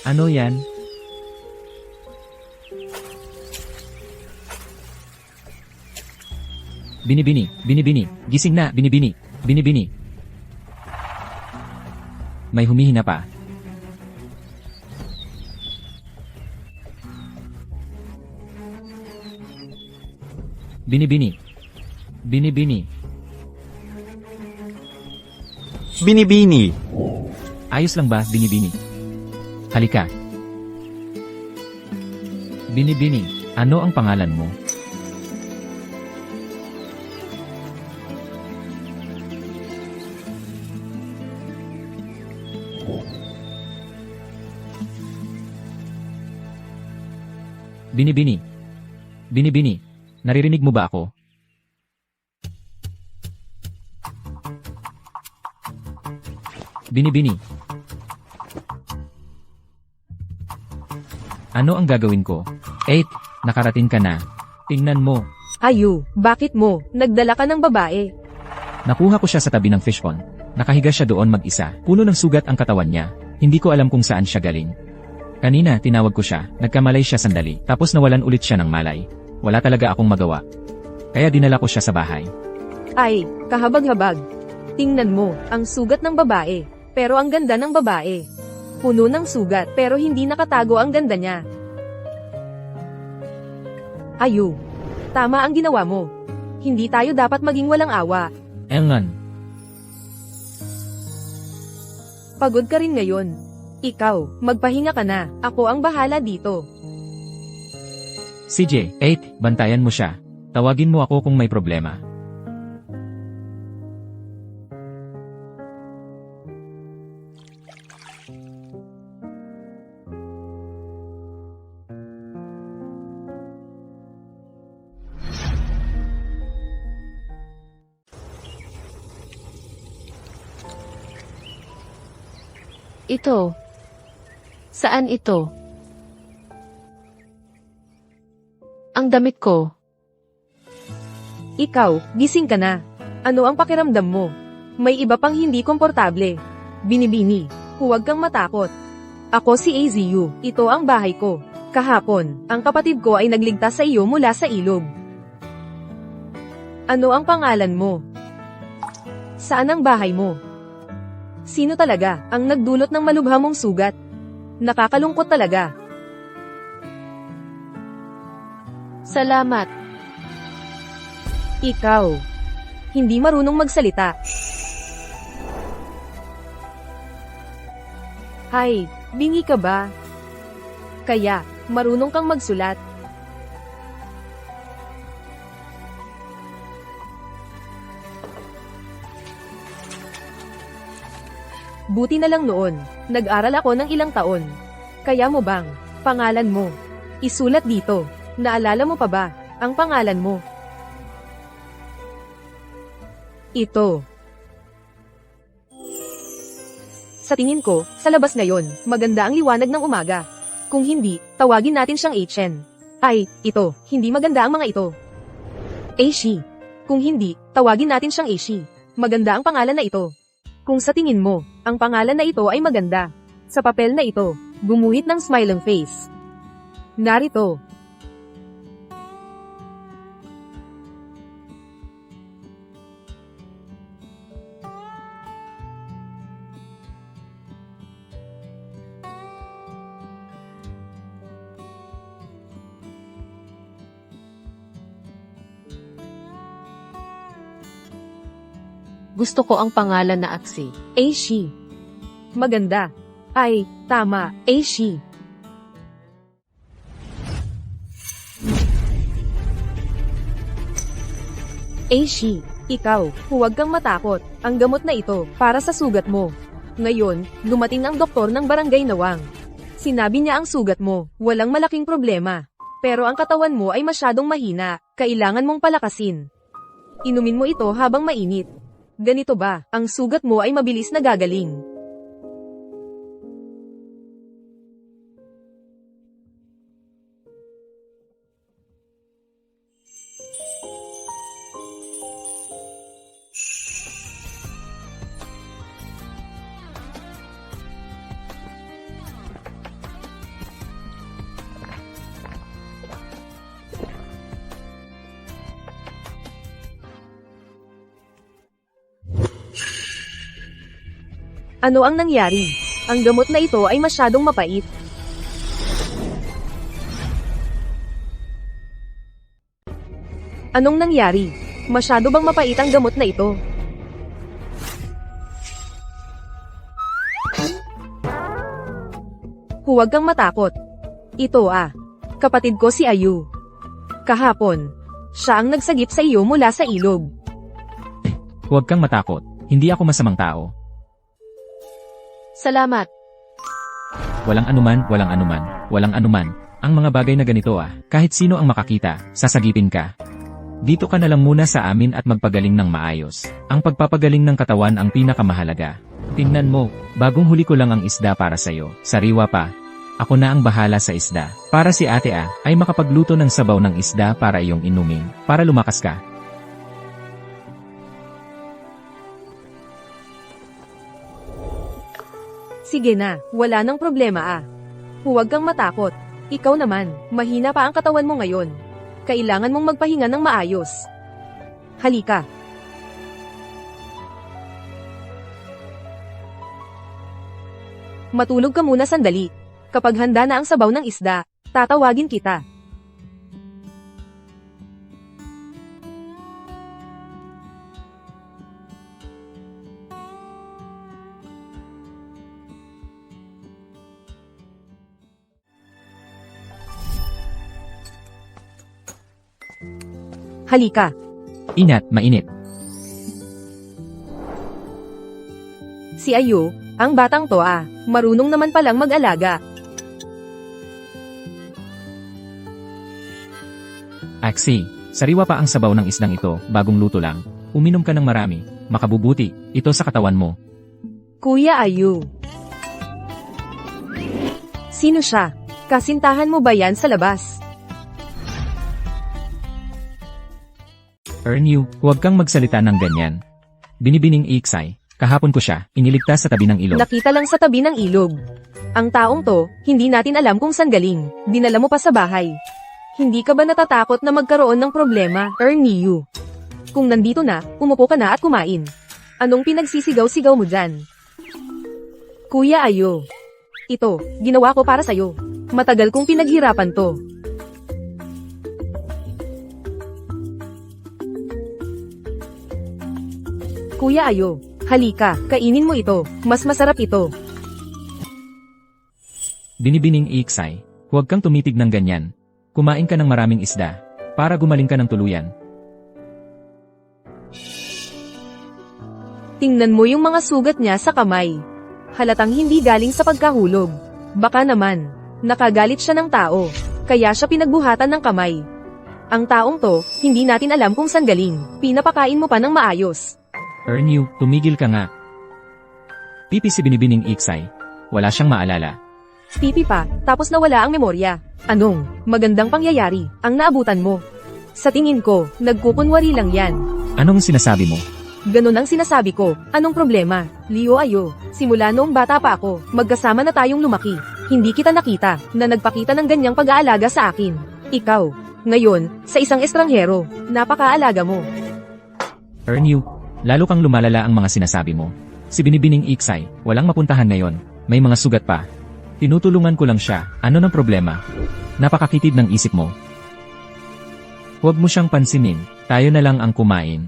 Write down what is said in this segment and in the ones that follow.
Ano yan? Binibini, binibini, gising na, binibini, binibini. May humihina pa. Binibini. Binibini. Binibini. Ayos lang ba, binibini? Halika. Binibini, ano ang pangalan mo? Binibini. Binibini, naririnig mo ba ako? Binibini. Ano ang gagawin ko? 8, nakarating ka na. Tingnan mo. Ayu, bakit mo? Nagdala ka ng babae. Nakuha ko siya sa tabi ng fish pond. Nakahiga siya doon mag-isa. Puno ng sugat ang katawan niya. Hindi ko alam kung saan siya galing. Kanina, tinawag ko siya. Nagkamalay siya sandali. Tapos nawalan ulit siya ng malay. Wala talaga akong magawa. Kaya dinala ko siya sa bahay. Ay, kahabag-habag. Tingnan mo, ang sugat ng babae. Pero ang ganda ng babae. Puno ng sugat pero hindi nakatago ang ganda niya. Ayu, tama ang ginawa mo. Hindi tayo dapat maging walang awa. Engan. Pagod ka rin ngayon. Ikaw, magpahinga ka na. Ako ang bahala dito. CJ, 8, bantayan mo siya. Tawagin mo ako kung may problema. Ito. Saan ito? Ang damit ko. Ikaw, gising ka na. Ano ang pakiramdam mo? May iba pang hindi komportable. Binibini, huwag kang matakot. Ako si AZU, ito ang bahay ko. Kahapon, ang kapatid ko ay nagligtas sa iyo mula sa ilog. Ano ang pangalan mo? Saan ang bahay mo? Sino talaga ang nagdulot ng malubhamong sugat? Nakakalungkot talaga. Salamat. Ikaw, hindi marunong magsalita. Hay, bingi ka ba? Kaya, marunong kang magsulat. Buti na lang noon, nag-aral ako ng ilang taon. Kaya mo bang, pangalan mo? Isulat dito, naalala mo pa ba, ang pangalan mo? Ito. Sa tingin ko, sa labas ngayon, maganda ang liwanag ng umaga. Kung hindi, tawagin natin siyang Chen. Ay, ito, hindi maganda ang mga ito. Aishi. Kung hindi, tawagin natin siyang Aishi. Maganda ang pangalan na ito. Kung sa tingin mo, ang pangalan na ito ay maganda. Sa papel na ito, gumuhit ng smiling face. Narito. Gusto ko ang pangalan na Aksi. Aishi. Maganda. Ay, tama, Aishi. Aishi, ikaw, huwag kang matakot. Ang gamot na ito, para sa sugat mo. Ngayon, dumating ang doktor ng barangay Nawang. Sinabi niya ang sugat mo, walang malaking problema. Pero ang katawan mo ay masyadong mahina, kailangan mong palakasin. Inumin mo ito habang mainit. Ganito ba, ang sugat mo ay mabilis na gagaling. Ano ang nangyari? Ang gamot na ito ay masyadong mapait. Anong nangyari? Masyado bang mapait ang gamot na ito? Huwag kang matakot. Ito kapatid ko si Ayu. Kahapon, siya ang nagsagip sa iyo mula sa ilog. Huwag kang matakot. Hindi ako masamang tao. Salamat. Walang anuman, walang anuman, walang anuman. Ang mga bagay na ganito kahit sino ang makakita, sasagipin ka. Dito ka na lang muna sa amin at magpagaling ng maayos. Ang pagpapagaling ng katawan ang pinakamahalaga. Tingnan mo, bagong huli ko lang ang isda para sa'yo. Sariwa pa. Ako na ang bahala sa isda. Para si ate ay makapagluto ng sabaw ng isda para iyong inumin. Para lumakas ka. Sige na, wala nang problema Huwag kang matakot. Ikaw naman, mahina pa ang katawan mo ngayon. Kailangan mong magpahinga ng maayos. Halika. Matulog ka muna sandali. Kapag handa na ang sabaw ng isda, tatawagin kita. Halika. Inat, mainit. Si Ayu, ang batang to marunong naman palang mag-alaga. Axie, sariwa pa ang sabaw ng isdang ito, bagong luto lang. Uminom ka ng marami, makabubuti, ito sa katawan mo. Kuya Ayu. Sino siya? Kasintahan mo ba yan sa labas? Ernyu, huwag kang magsalita ng ganyan. Binibining Iksay, kahapon ko siya, iniligtas sa tabi ng ilog. Nakita lang sa tabi ng ilog. Ang taong to, hindi natin alam kung saan galing. Dinala mo pa sa bahay. Hindi ka ba natatakot na magkaroon ng problema, Ernyu? Kung nandito na, umupo ka na at kumain. Anong pinagsisigaw-sigaw mo dyan? Kuya Ayu. Ito, ginawa ko para sa'yo. Matagal kong pinaghirapan to. Kuya Ayu, halika, kainin mo ito. Mas masarap ito. Binibining Iksay, huwag kang tumitig ng ganyan. Kumain ka ng maraming isda, para gumaling ka ng tuluyan. Tingnan mo yung mga sugat niya sa kamay. Halatang hindi galing sa pagkahulog. Baka naman, nakagalit siya ng tao, kaya siya pinagbuhatan ng kamay. Ang taong to, hindi natin alam kung saan galing. Pinapakain mo pa ng maayos. Ernyu, tumigil ka nga. Pipi si Binibining Iksay. Wala siyang maalala. Pipi pa, tapos nawala ang memorya. Anong magandang pangyayari ang naabutan mo? Sa tingin ko, nagkukunwari lang yan. Anong sinasabi mo? Ganon ang sinasabi ko. Anong problema? Liu Ayu, simula noong bata pa ako, magkasama na tayong lumaki. Hindi kita nakita na nagpakita ng ganyang pag-aalaga sa akin. Ikaw, ngayon, sa isang estranghero, napakaalaga mo. Ernyu, lalo kang lumalala ang mga sinasabi mo. Si Binibining Iksay, walang mapuntahan ngayon. May mga sugat pa. Tinutulungan ko lang siya. Ano ng problema? Napakakitid ng isip mo. Huwag mo siyang pansinin. Tayo na lang ang kumain.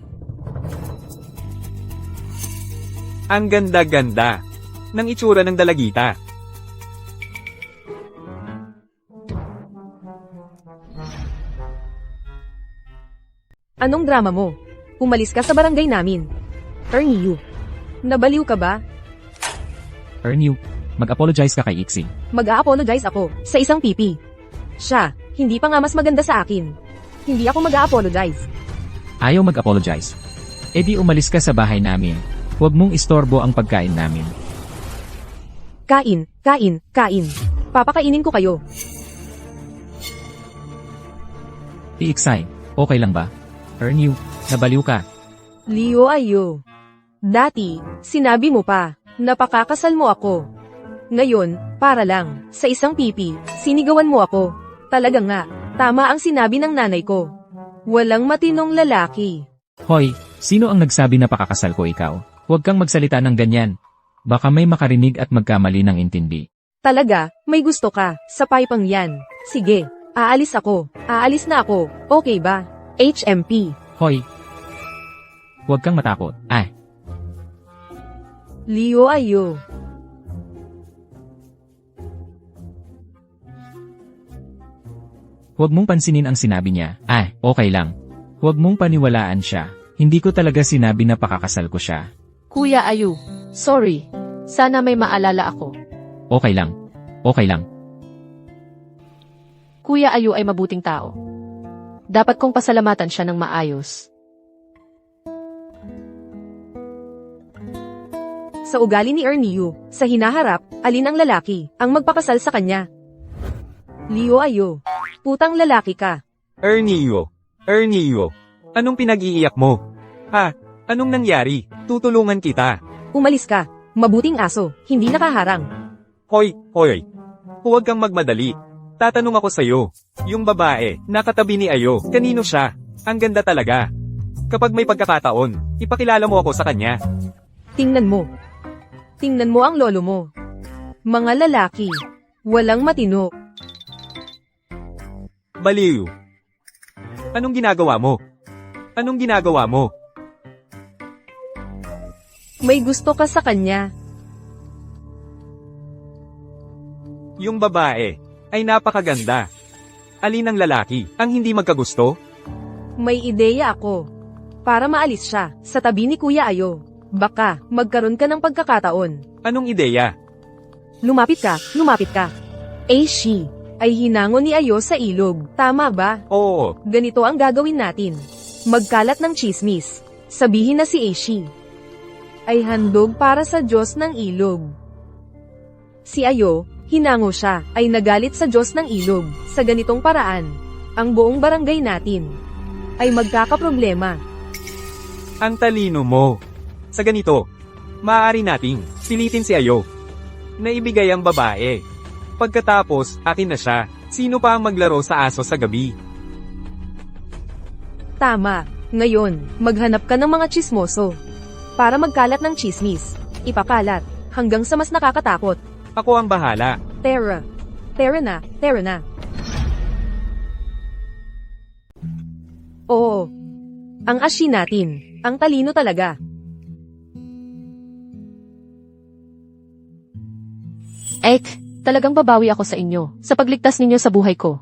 Ang ganda-ganda ng itsura ng dalagita. Anong drama mo? Umalis ka sa barangay namin. Ernyu, nabaliw ka ba? Ernyu, mag-apologize ka kay Iksi. Mag-a-apologize ako sa isang pipi. Siya, hindi pa nga mas maganda sa akin. Hindi ako mag-a-apologize. Ayaw mag-apologize. E di umalis ka sa bahay namin. Huwag mong istorbo ang pagkain namin. Kain, kain, kain. Papakainin ko kayo. Iksay, okay lang ba? Ernyu, nabaliw ka. Liu Ayu. Dati, sinabi mo pa, napakakasal mo ako. Ngayon, para lang, sa isang pipi, sinigawan mo ako. Talaga nga, tama ang sinabi ng nanay ko. Walang matinong lalaki. Hoy, sino ang nagsabi na pakakasal ko ikaw? Huwag kang magsalita ng ganyan. Baka may makarinig at magkamali ng intindi. Talaga, may gusto ka, sa paypang yan. Sige, aalis ako. Aalis na ako, okay ba? HMP. Hoy! Huwag kang matakot. Leo ayo. Huwag mong pansinin ang sinabi niya. Okay lang. Huwag mong paniwalaan siya. Hindi ko talaga sinabi na pakakasal ko siya. Kuya Ayu, sorry. Sana may maalala ako. Okay lang. Okay lang. Kuya Ayu ay mabuting tao. Dapat kong pasalamatan siya ng maayos. Sa ugali ni Erniu, sa hinaharap, alin ang lalaki, ang magpakasal sa kanya? Leo ayo. Putang lalaki ka. Ernio. Anong pinag-iiyak mo? Anong nangyari? Tutulungan kita. Umalis ka. Mabuting aso, hindi nakaharang. Hoy. Huwag kang magmadali. Tatanong ako sa'yo. Yung babae, nakatabi ni Ayo, kanino siya? Ang ganda talaga. Kapag may pagkakataon, ipakilala mo ako sa kanya. Tingnan mo. Tingnan mo ang lolo mo. Mga lalaki. Walang matino. Baliw. Anong ginagawa mo? May gusto ka sa kanya. Yung babae, ay napakaganda. Alin ang lalaki, ang hindi magkagusto? May ideya ako. Para maalis siya, sa tabi ni Kuya Ayo. Baka, magkaroon ka ng pagkakataon. Anong ideya? Lumapit ka. She, ay hinango ni Ayo sa ilog. Tama ba? Oo, Ganito ang gagawin natin. Magkalat ng chismis. Sabihin na si Aishi ay handog para sa Diyos ng ilog. Si Ayo, hinango siya, ay nagalit sa Diyos ng ilog. Sa ganitong paraan, ang buong barangay natin ay magkakaproblema. ang talino mo. Sa ganito, maaari nating pilitin si Ayo na ibigay ang babae. Pagkatapos, akin na siya. Sino pa ang maglaro sa aso sa gabi? Tama. Ngayon, maghanap ka ng mga chismoso. Para magkalat ng chismis. Ipakalat. Hanggang sa mas nakakatakot. Ako ang bahala. Tara. Tara na. Oo. Ang ashi natin. Ang talino talaga. Talagang babawi ako sa inyo, sa pagligtas ninyo sa buhay ko.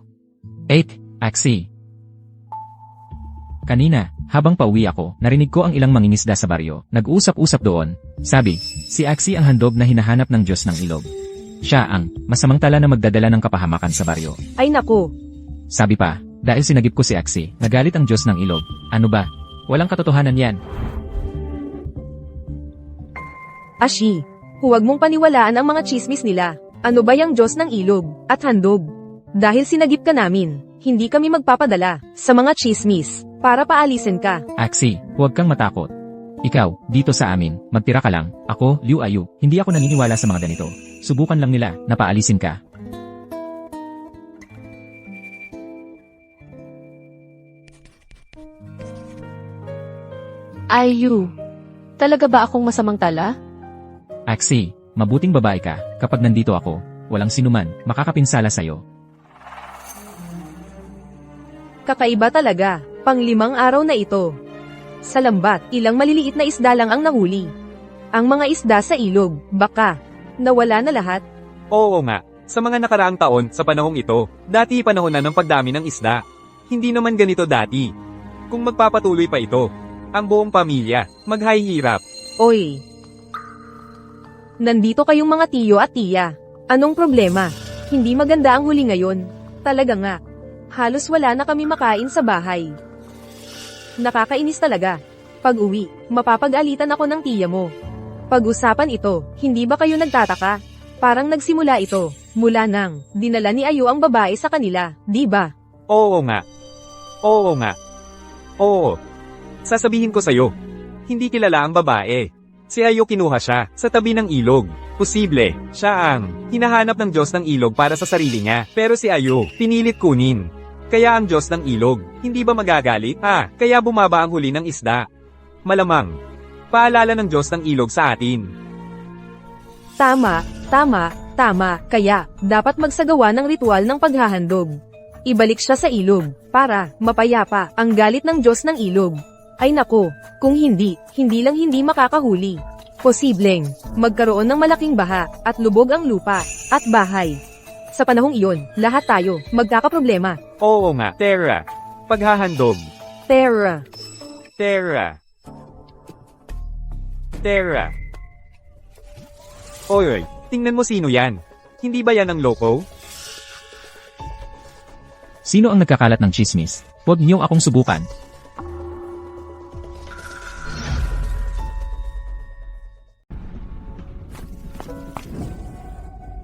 8. Axie. Kanina, habang pauwi ako, narinig ko ang ilang mangingisda sa baryo. Nag-uusap-usap doon. Sabi, si Axie ang handog na hinahanap ng Diyos ng ilog. Siya ang masamang tala na magdadala ng kapahamakan sa baryo. Ay naku. Sabi pa, dahil sinagip ko si Axie, nagalit ang Diyos ng ilog. Ano ba? Walang katotohanan yan. Ashi, huwag mong paniwalaan ang mga chismis nila. Ano ba yung Diyos ng ilog at handog? Dahil sinagip ka namin, hindi kami magpapadala sa mga chismis para paalisin ka. Axie, huwag kang matakot. Ikaw, dito sa amin, magtira ka lang. Ako, Liu Ayu, hindi ako naniniwala sa mga ganito. Subukan lang nila na paalisin ka. Ayu, talaga ba akong masamang tala? Axie, mabuting babae ka. Kapag nandito ako, walang sinuman makakapinsala sa'yo. Kakaiba talaga, pang-5 araw na ito. Sa lambat, ilang maliliit na isda lang ang nahuli. Ang mga isda sa ilog, baka, nawala na lahat. Oo nga, sa mga nakaraang taon sa panahong ito, dati panahon na ng pagdami ng isda. Hindi naman ganito dati. Kung magpapatuloy pa ito, ang buong pamilya, maghahirap. Oy! Nandito kayong mga tiyo at tiya. Anong problema? Hindi maganda ang huli ngayon. Talaga nga. Halos wala na kami makain sa bahay. Nakakainis talaga. Pag uwi, mapapag-alitan ako ng tiya mo. Pag-usapan ito, hindi ba kayo nagtataka? Parang nagsimula ito, mula nang dinala ni Ayo ang babae sa kanila, di ba? Oo nga. Oo. Sasabihin ko sa'yo, hindi kilala ang babae. Si Ayo kinuha siya sa tabi ng ilog. Posible, siya ang hinahanap ng Diyos ng ilog para sa sarili niya. Pero si Ayo, pinilit kunin. Kaya ang Diyos ng ilog, hindi ba magagalit? Kaya bumaba ang huli ng isda. Malamang, paalala ng Diyos ng ilog sa atin. Tama, tama, tama. Kaya, dapat magsagawa ng ritual ng paghahandog. Ibalik siya sa ilog, para, mapayapa, ang galit ng Diyos ng ilog. Ay nako, kung hindi lang hindi makakahuli. Posibleng, magkaroon ng malaking baha, at lubog ang lupa, at bahay. Sa panahong iyon, lahat tayo, magkakaproblema. Oo nga, Terra. Paghahandog. Terra. Terra. Terra. Oy, tingnan mo sino yan. Hindi ba yan ang loko? Sino ang nagkakalat ng chismis? Huwag niyong akong subukan.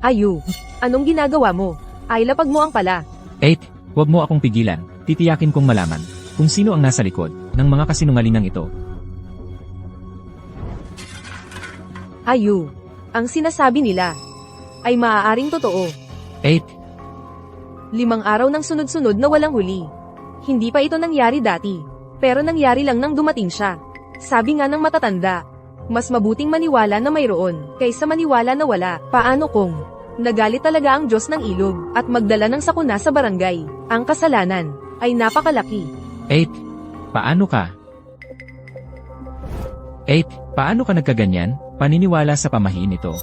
Ayu, anong ginagawa mo? Ay lapag mo ang pala. 8. Huwag mo akong pigilan. Titiyakin kong malaman kung sino ang nasa likod ng mga kasinungalingang ito. Ayu, ang sinasabi nila ay maaaring totoo. 8. 5 araw ng sunod-sunod na walang huli. Hindi pa ito nangyari dati, pero nangyari lang nang dumating siya. Sabi nga ng matatanda, mas mabuting maniwala na mayroon, kaysa maniwala na wala. Paano kung nagalit talaga ang Diyos ng ilog, at magdala ng sakuna sa barangay? Ang kasalanan ay napakalaki. 8. Paano ka? 8. Paano ka nagkaganyan? Paniniwala sa pamahiin ito.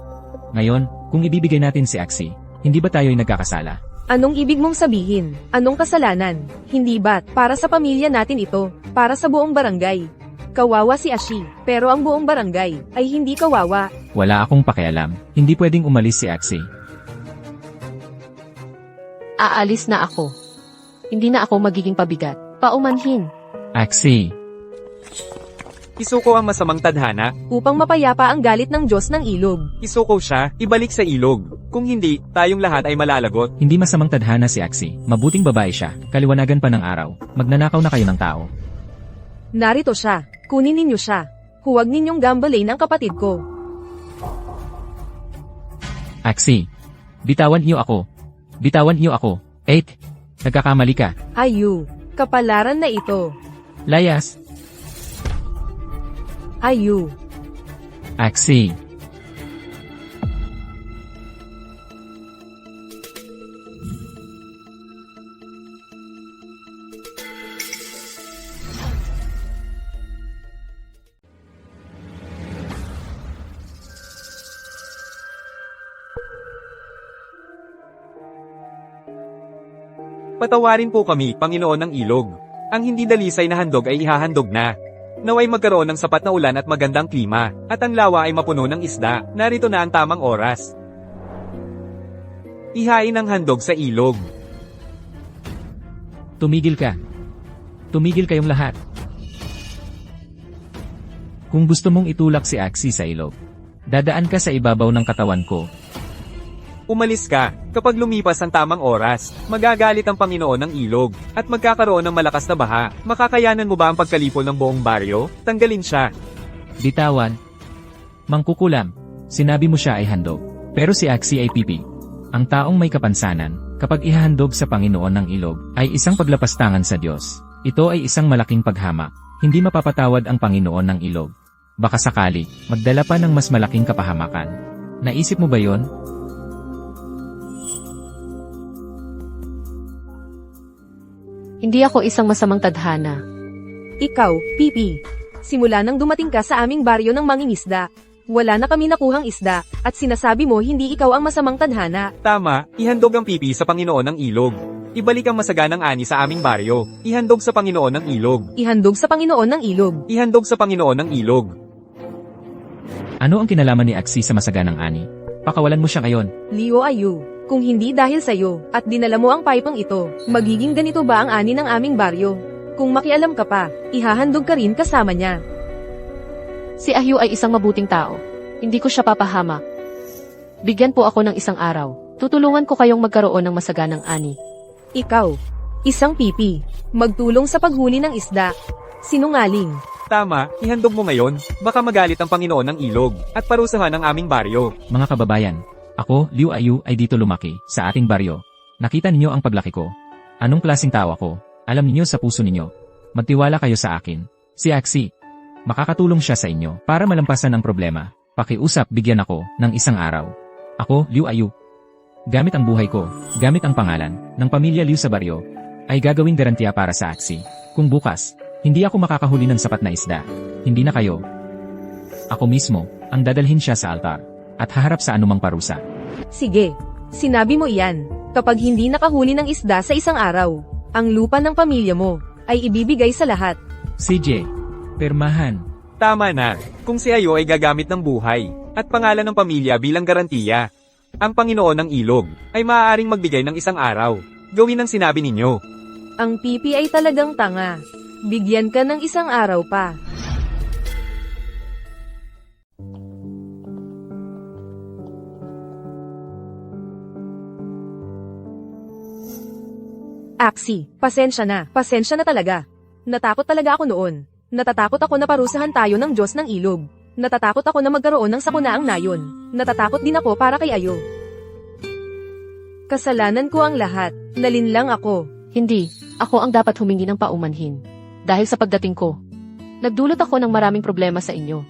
Ngayon, kung ibibigay natin si Axie, hindi ba tayo'y nagkakasala? Anong ibig mong sabihin? Anong kasalanan? Hindi ba't para sa pamilya natin ito, para sa buong barangay? Kawawa si Ashi, pero ang buong barangay ay hindi kawawa. Wala akong pakialam. Hindi pwedeng umalis si Axie. Aalis na ako. Hindi na ako magiging pabigat. Paumanhin. Axie. Isuko ang masamang tadhana. Upang mapayapa ang galit ng Diyos ng ilog. Isuko siya, ibalik sa ilog. Kung hindi, tayong lahat ay malalagot. Hindi masamang tadhana si Axie. Mabuting babae siya. Kaliwanagan pa ng araw. Magnanakaw na kayo ng tao. Narito siya. Kunin ninyo siya. Huwag ninyong gambalain ang kapatid ko. Axie. Bitawan niyo ako. Bitawan niyo ako. 8. Nagkakamali ka. Ayu, kapalaran na ito. Layas. Ayu. Axie. Patawarin po kami, Panginoon ng ilog. Ang hindi dalisay na handog ay ihahandog na. Naway magkaroon ng sapat na ulan at magandang klima, at ang lawa ay mapuno ng isda. Narito na ang tamang oras. Ihain ang handog sa ilog. Tumigil ka. Tumigil kayong lahat. Kung gusto mong itulak si Axie sa ilog, dadaan ka sa ibabaw ng katawan ko. Umalis ka. Kapag lumipas ang tamang oras, magagalit ang Panginoon ng ilog, at magkakaroon ng malakas na baha. Makakayanan mo ba ang pagkalipol ng buong baryo? Tanggalin siya. Bitawan. Mangkukulam. Sinabi mo siya ay handog. Pero si Axie ay pipi. Ang taong may kapansanan, kapag ihahandog sa Panginoon ng ilog, ay isang paglapastangan sa Diyos. Ito ay isang malaking paghamak. Hindi mapapatawad ang Panginoon ng ilog. Baka sakali, magdala pa ng mas malaking kapahamakan. Naisip mo ba yon? Hindi ako isang masamang tadhana. Ikaw, Pipi. Simula nang dumating ka sa aming baryo ng mangingisda, wala na kami nakuhang isda, at sinasabi mo hindi ikaw ang masamang tadhana. Tama, ihandog ang pipi sa Panginoon ng ilog. Ibalik ang masaganang ani sa aming baryo. Ihandog sa Panginoon ng ilog. Ihandog sa Panginoon ng ilog. Ihandog sa Panginoon ng ilog. Ano ang kinalaman ni Axie sa masaganang ani? Pakawalan mo siya ngayon. Leo Ayu, kung hindi dahil sa'yo, at dinala mo ang pipang ito, magiging ganito ba ang ani ng aming baryo? Kung makialam ka pa, ihahandog ka rin kasama niya. Si Ahyu ay isang mabuting tao. Hindi ko siya papahamak. Bigyan po ako ng isang araw. Tutulungan ko kayong magkaroon ng masaganang ani. Ikaw, isang pipi, magtulong sa paghuli ng isda. Sinungaling. Tama, ihandog mo ngayon. Baka magalit ang Panginoon ng ilog, at parusahan ang aming baryo. Mga kababayan, ako, Liu Ayu, ay dito lumaki, sa ating baryo. Nakita ninyo ang paglaki ko. Anong klaseng tao ako? Alam ninyo sa puso ninyo. Magtiwala kayo sa akin. Si Axie. Makakatulong siya sa inyo para malampasan ang problema. Pakiusap bigyan ako ng isang araw. Ako, Liu Ayu. Gamit ang buhay ko, gamit ang pangalan ng pamilya Liu sa baryo, ay gagawing garantiya para sa Axie. Kung bukas, hindi ako makakahuli ng sapat na isda, hindi na kayo. Ako mismo, ang dadalhin siya sa altar, at haharap sa anumang parusa. Sige, sinabi mo iyan. Kapag hindi nakahuli ng isda sa isang araw, ang lupa ng pamilya mo ay ibibigay sa lahat. CJ, permahan. Tama na, kung si Ayo ay gagamit ng buhay, at pangalan ng pamilya bilang garantiya, ang Panginoon ng Ilog ay maaaring magbigay ng isang araw. Gawin ang sinabi ninyo. Ang pipi ay talagang tanga. Bigyan ka ng isang araw pa. Axie, pasensya na talaga. Natakot talaga ako noon. Natatakot ako na parusahan tayo ng Diyos ng Ilog. Natatakot ako na magkaroon ng sakunaang nayon. Natatakot din ako para kay Ayo. Kasalanan ko ang lahat. Nalinlang ako. Hindi, ako ang dapat humingi ng paumanhin. Dahil sa pagdating ko, nagdulot ako ng maraming problema sa inyo.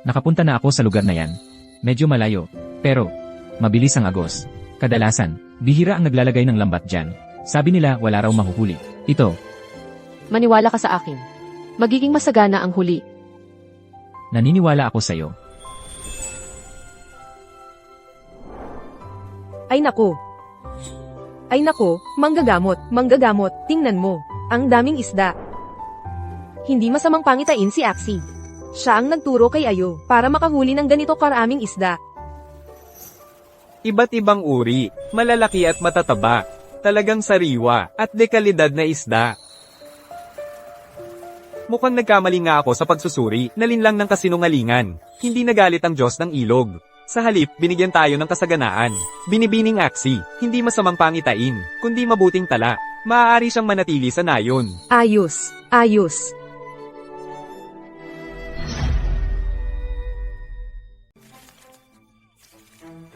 Nakapunta na ako sa lugar na yan. Medyo malayo, pero mabilis ang agos. Kadalasan, bihira ang naglalagay ng lambat dyan. Sabi nila wala raw mahuhuli. Ito, Maniwala ka sa akin. Magiging masagana ang huli. naniniwala ako sa'yo. Ay nako. Ay nako, manggagamot, tingnan mo. Ang daming isda. Hindi masamang pangitain si Axie. Siya ang nagturo kay Ayo para makahuli ng ganito karaming isda. Iba't ibang uri, malalaki at matataba, talagang sariwa, at dekalidad na isda. Mukhang nagkamali nga ako sa pagsusuri, nalinlang ng kasinungalingan. Hindi nagalit ang Diyos ng Ilog. Sa halip, binigyan tayo ng kasaganaan. Binibining Axie, hindi masamang pangitain, kundi mabuting tala. Maaari siyang manatili sa nayon. Ayos.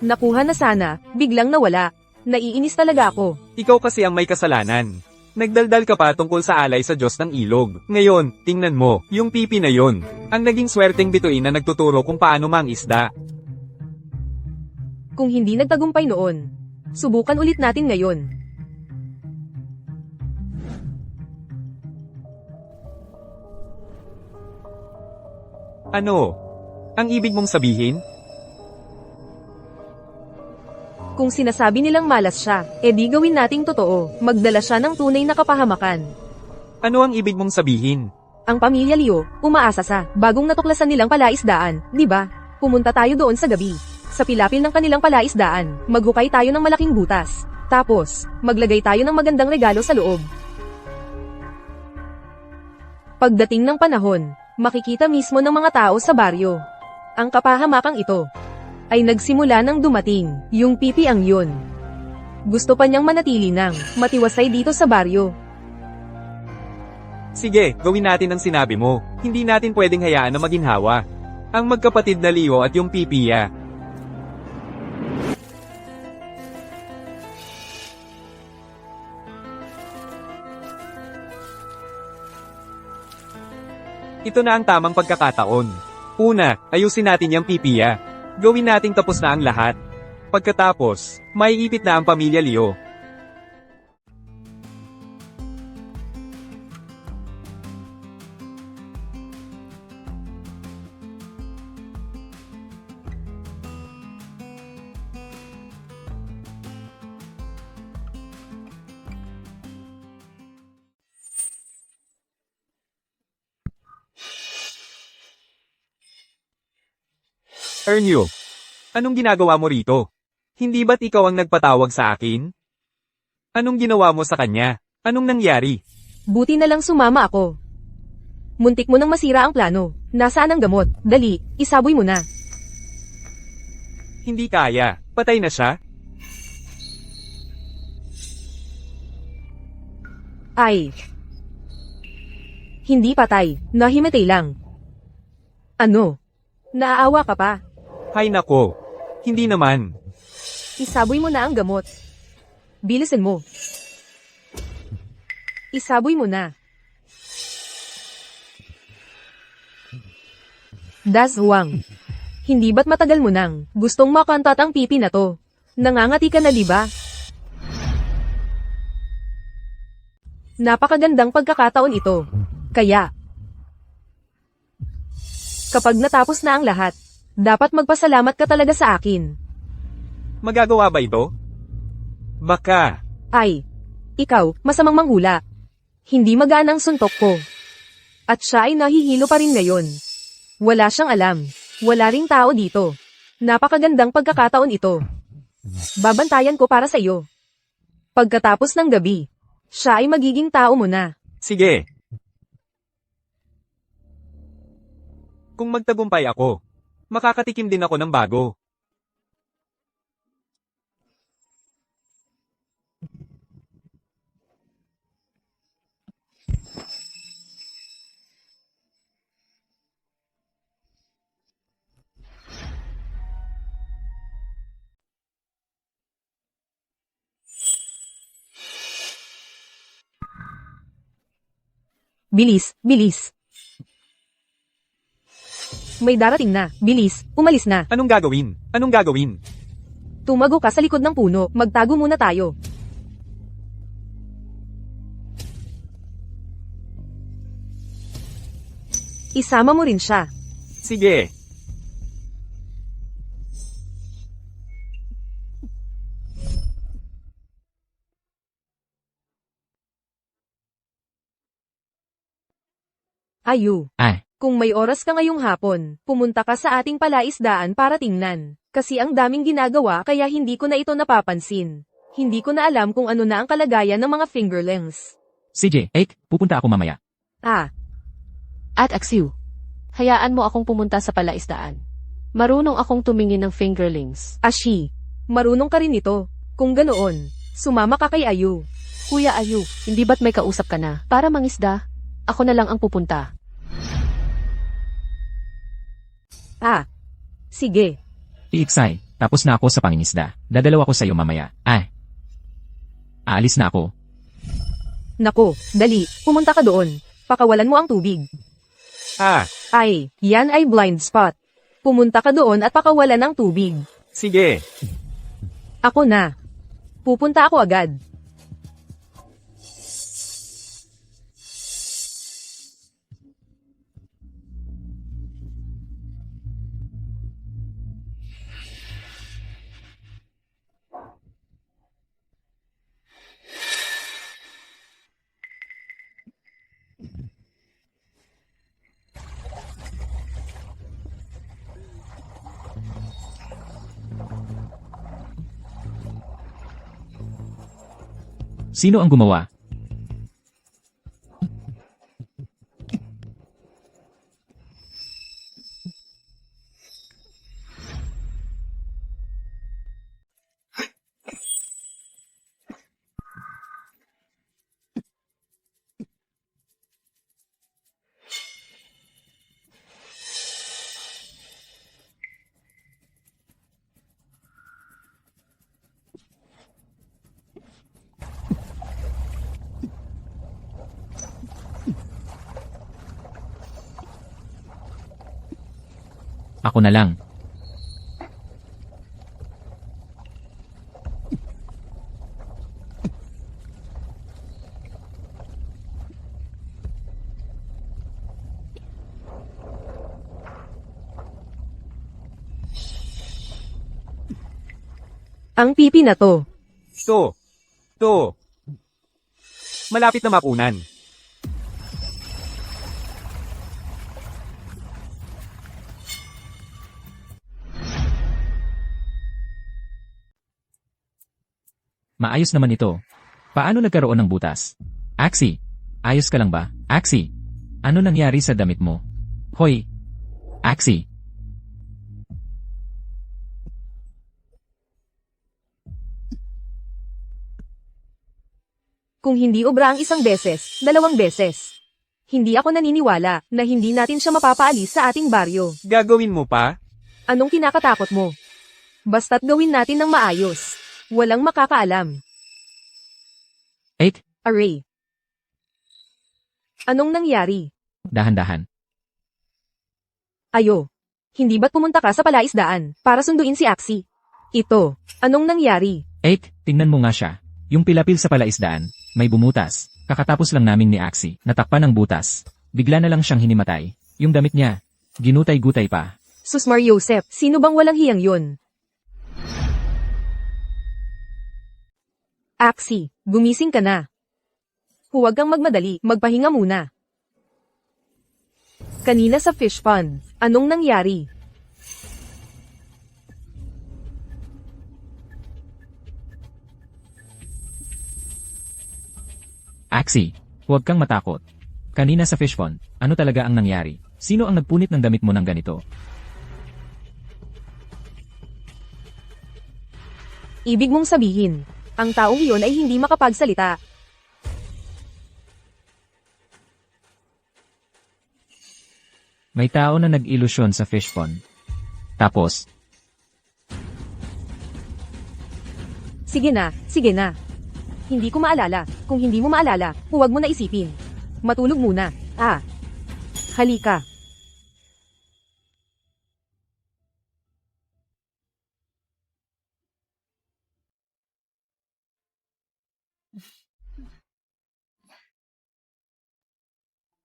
Nakuha na sana, biglang nawala. Naiinis talaga ako. Ikaw kasi ang may kasalanan. Nagdaldal ka pa tungkol sa alay sa Diyos ng Ilog. Ngayon, tingnan mo, yung pipi na yon, ang naging swerteng bituin na nagtuturo kung paano mang isda. Kung hindi nagtagumpay noon, subukan ulit natin ngayon. Ano? Ang ibig mong sabihin? Kung sinasabi nilang malas siya, edi gawin nating totoo. Magdala siya ng tunay na kapahamakan. Ano ang ibig mong sabihin? Ang pamilya Liu, umaasa sa bagong natuklasan nilang palaisdaan, di ba? Pumunta tayo doon sa gabi. Sa pilapil ng kanilang palaisdaan, maghukay tayo ng malaking butas. Tapos, maglagay tayo ng magandang regalo sa loob. Pagdating ng panahon, makikita mismo ng mga tao sa baryo. Ang kapahamakang ito ay nagsimula nang dumating, yung pipi ang yun. Gusto pa niyang manatili nang matiwasay dito sa baryo. Sige, gawin natin ang sinabi mo. Hindi natin pwedeng hayaan na maginhawa. Ang magkapatid na Leo at yung pipiya. Ito na ang tamang pagkakataon. Una, ayusin natin yung pipiya. Gawin nating tapos na ang lahat. Pagkatapos, maiipit na ang pamilya Leo. Ernyo, anong ginagawa mo rito? Hindi ba't ikaw ang nagpatawag sa akin? Anong ginawa mo sa kanya? Anong nangyari? Buti na lang sumama ako. Muntik mo nang masira ang plano. Nasaan ang gamot? Dali, isaboy mo na. Hindi kaya. Patay na siya? Ay. Hindi patay, nahimatay lang. Ano? Naaawa ka pa? Hay nako. Hindi naman. Isaboy mo na ang gamot. Bilisin mo. Isaboy mo na. Daswang. Hindi ba't matagal mo nang gustong makantat ang pipi na to? Nangangati ka na, di ba? Napakagandang pagkakataon ito. Kaya, kapag natapos na ang lahat, dapat magpasalamat ka talaga sa akin. Magagawa ba ito? Baka. Ay, ikaw, masamang manghula. Hindi magaan ang suntok ko. At siya ay nahihilo pa rin ngayon. Wala siyang alam. Wala ring tao dito. Napakagandang pagkakataon ito. Babantayan ko para sa iyo. Pagkatapos ng gabi, siya ay magiging tao mo na. Sige. Kung magtagumpay ako, makakatikim din ako ng bago. Bilis, bilis. May darating na. Bilis, umalis na. Anong gagawin? Anong gagawin? Tumago ka sa likod ng puno. Magtago muna tayo. Isama mo rin siya. Sige. Ayu. Ay, Kung may oras ka ngayong hapon, pumunta ka sa ating palaisdaan para tingnan. Kasi ang daming ginagawa kaya hindi ko na ito napapansin. Hindi ko na alam kung ano na ang kalagayan ng mga fingerlings. CJ, pupunta ako mamaya. Ah, At Axiu, hayaan mo akong pumunta sa palaisdaan. Marunong akong tumingin ng fingerlings. Ashi. Marunong ka rin ito. Kung ganoon, sumama ka kay Ayu. Kuya Ayu, hindi ba't may kausap ka na? Para mangisda, ako na lang ang pupunta. Ah, sige. Iiksay, tapos na ako sa pangingisda. Dadalaw ako sa iyo mamaya. Ay. Aalis na ako. Nako, dali, pumunta ka doon. Pakawalan mo ang tubig. Ah, Ay, yan ay blind spot. Pumunta ka doon at pakawalan ng tubig. sige. Ako na. Pupunta ako agad. Sino ang gumawa? Ako na lang. Ang pipi na to. To. Malapit na mapunan. Maayos naman ito. Paano nagkaroon ng butas? Axie, ayos ka lang ba? Axie, ano nangyari sa damit mo? Hoy, Axie. Kung hindi obra ang isang beses, 2 beses. Hindi ako naniniwala na hindi natin siya mapapaalis sa ating baryo. Gagawin mo pa? Anong kinakatakot mo? Basta't gawin natin ng maayos. Walang makakaalam. 8. Array. Anong nangyari? Dahan-dahan. Ayo. Hindi ba't pumunta ka sa palaisdaan para sunduin si Axie? Ito. Anong nangyari? 8. Tingnan mo nga siya. Yung pilapil sa palaisdaan, may bumutas. Kakatapos lang namin ni Axie, natakpan ng butas. Bigla na lang siyang hinimatay. Yung damit niya, ginutay-gutay pa. Susmar Joseph, sino bang walang hiyang yun? Axie, gumising ka na. Huwag kang magmadali, magpahinga muna. Kanina sa fish pond, anong nangyari? Axie, huwag kang matakot. Kanina sa fish pond, ano talaga ang nangyari? Sino ang nagpunit ng damit mo ng ganito? Ibig mong sabihin, ang taong iyon ay hindi makapagsalita. May tao na nag-ilusyon sa fish pond. Tapos, Sige na, sige na. Hindi ko maalala. Kung hindi mo maalala, huwag mo na isipin. Matulog muna. Halika.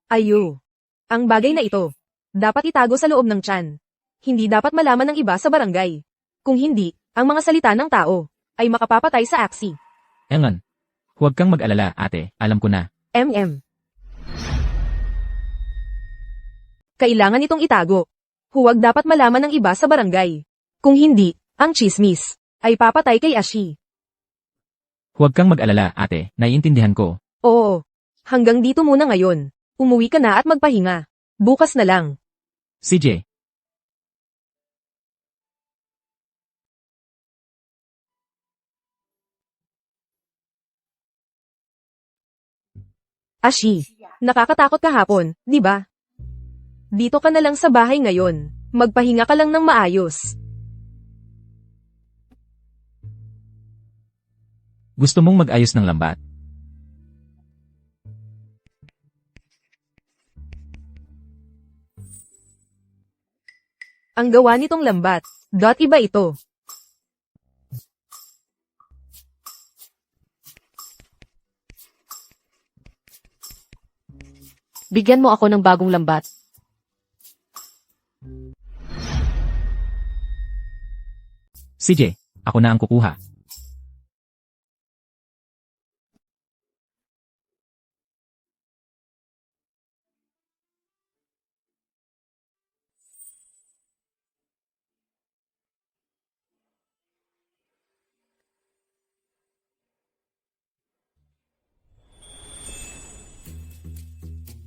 Ayo. Ang bagay na ito, dapat itago sa loob ng tiyan. Hindi dapat malaman ng iba sa barangay. Kung hindi, ang mga salita ng tao ay makapapatay sa Axie. Engan, huwag kang mag-alala, ate, alam ko na. MM. Kailangan itong itago. Huwag dapat malaman ng iba sa barangay. Kung hindi, ang chismis ay papatay kay Ashi. Huwag kang mag-alala, ate, naiintindihan ko. Oo. Hanggang dito muna ngayon. Umuwi ka na at magpahinga. Bukas na lang. CJ, Ashi, nakakatakot kahapon, di ba? Dito ka na lang sa bahay ngayon. Magpahinga ka lang ng maayos. gusto mong mag-ayos ng lambat? Ang gawa nitong lambat. Iba ito. Bigyan mo ako ng bagong lambat. CJ, ako na ang kukuha.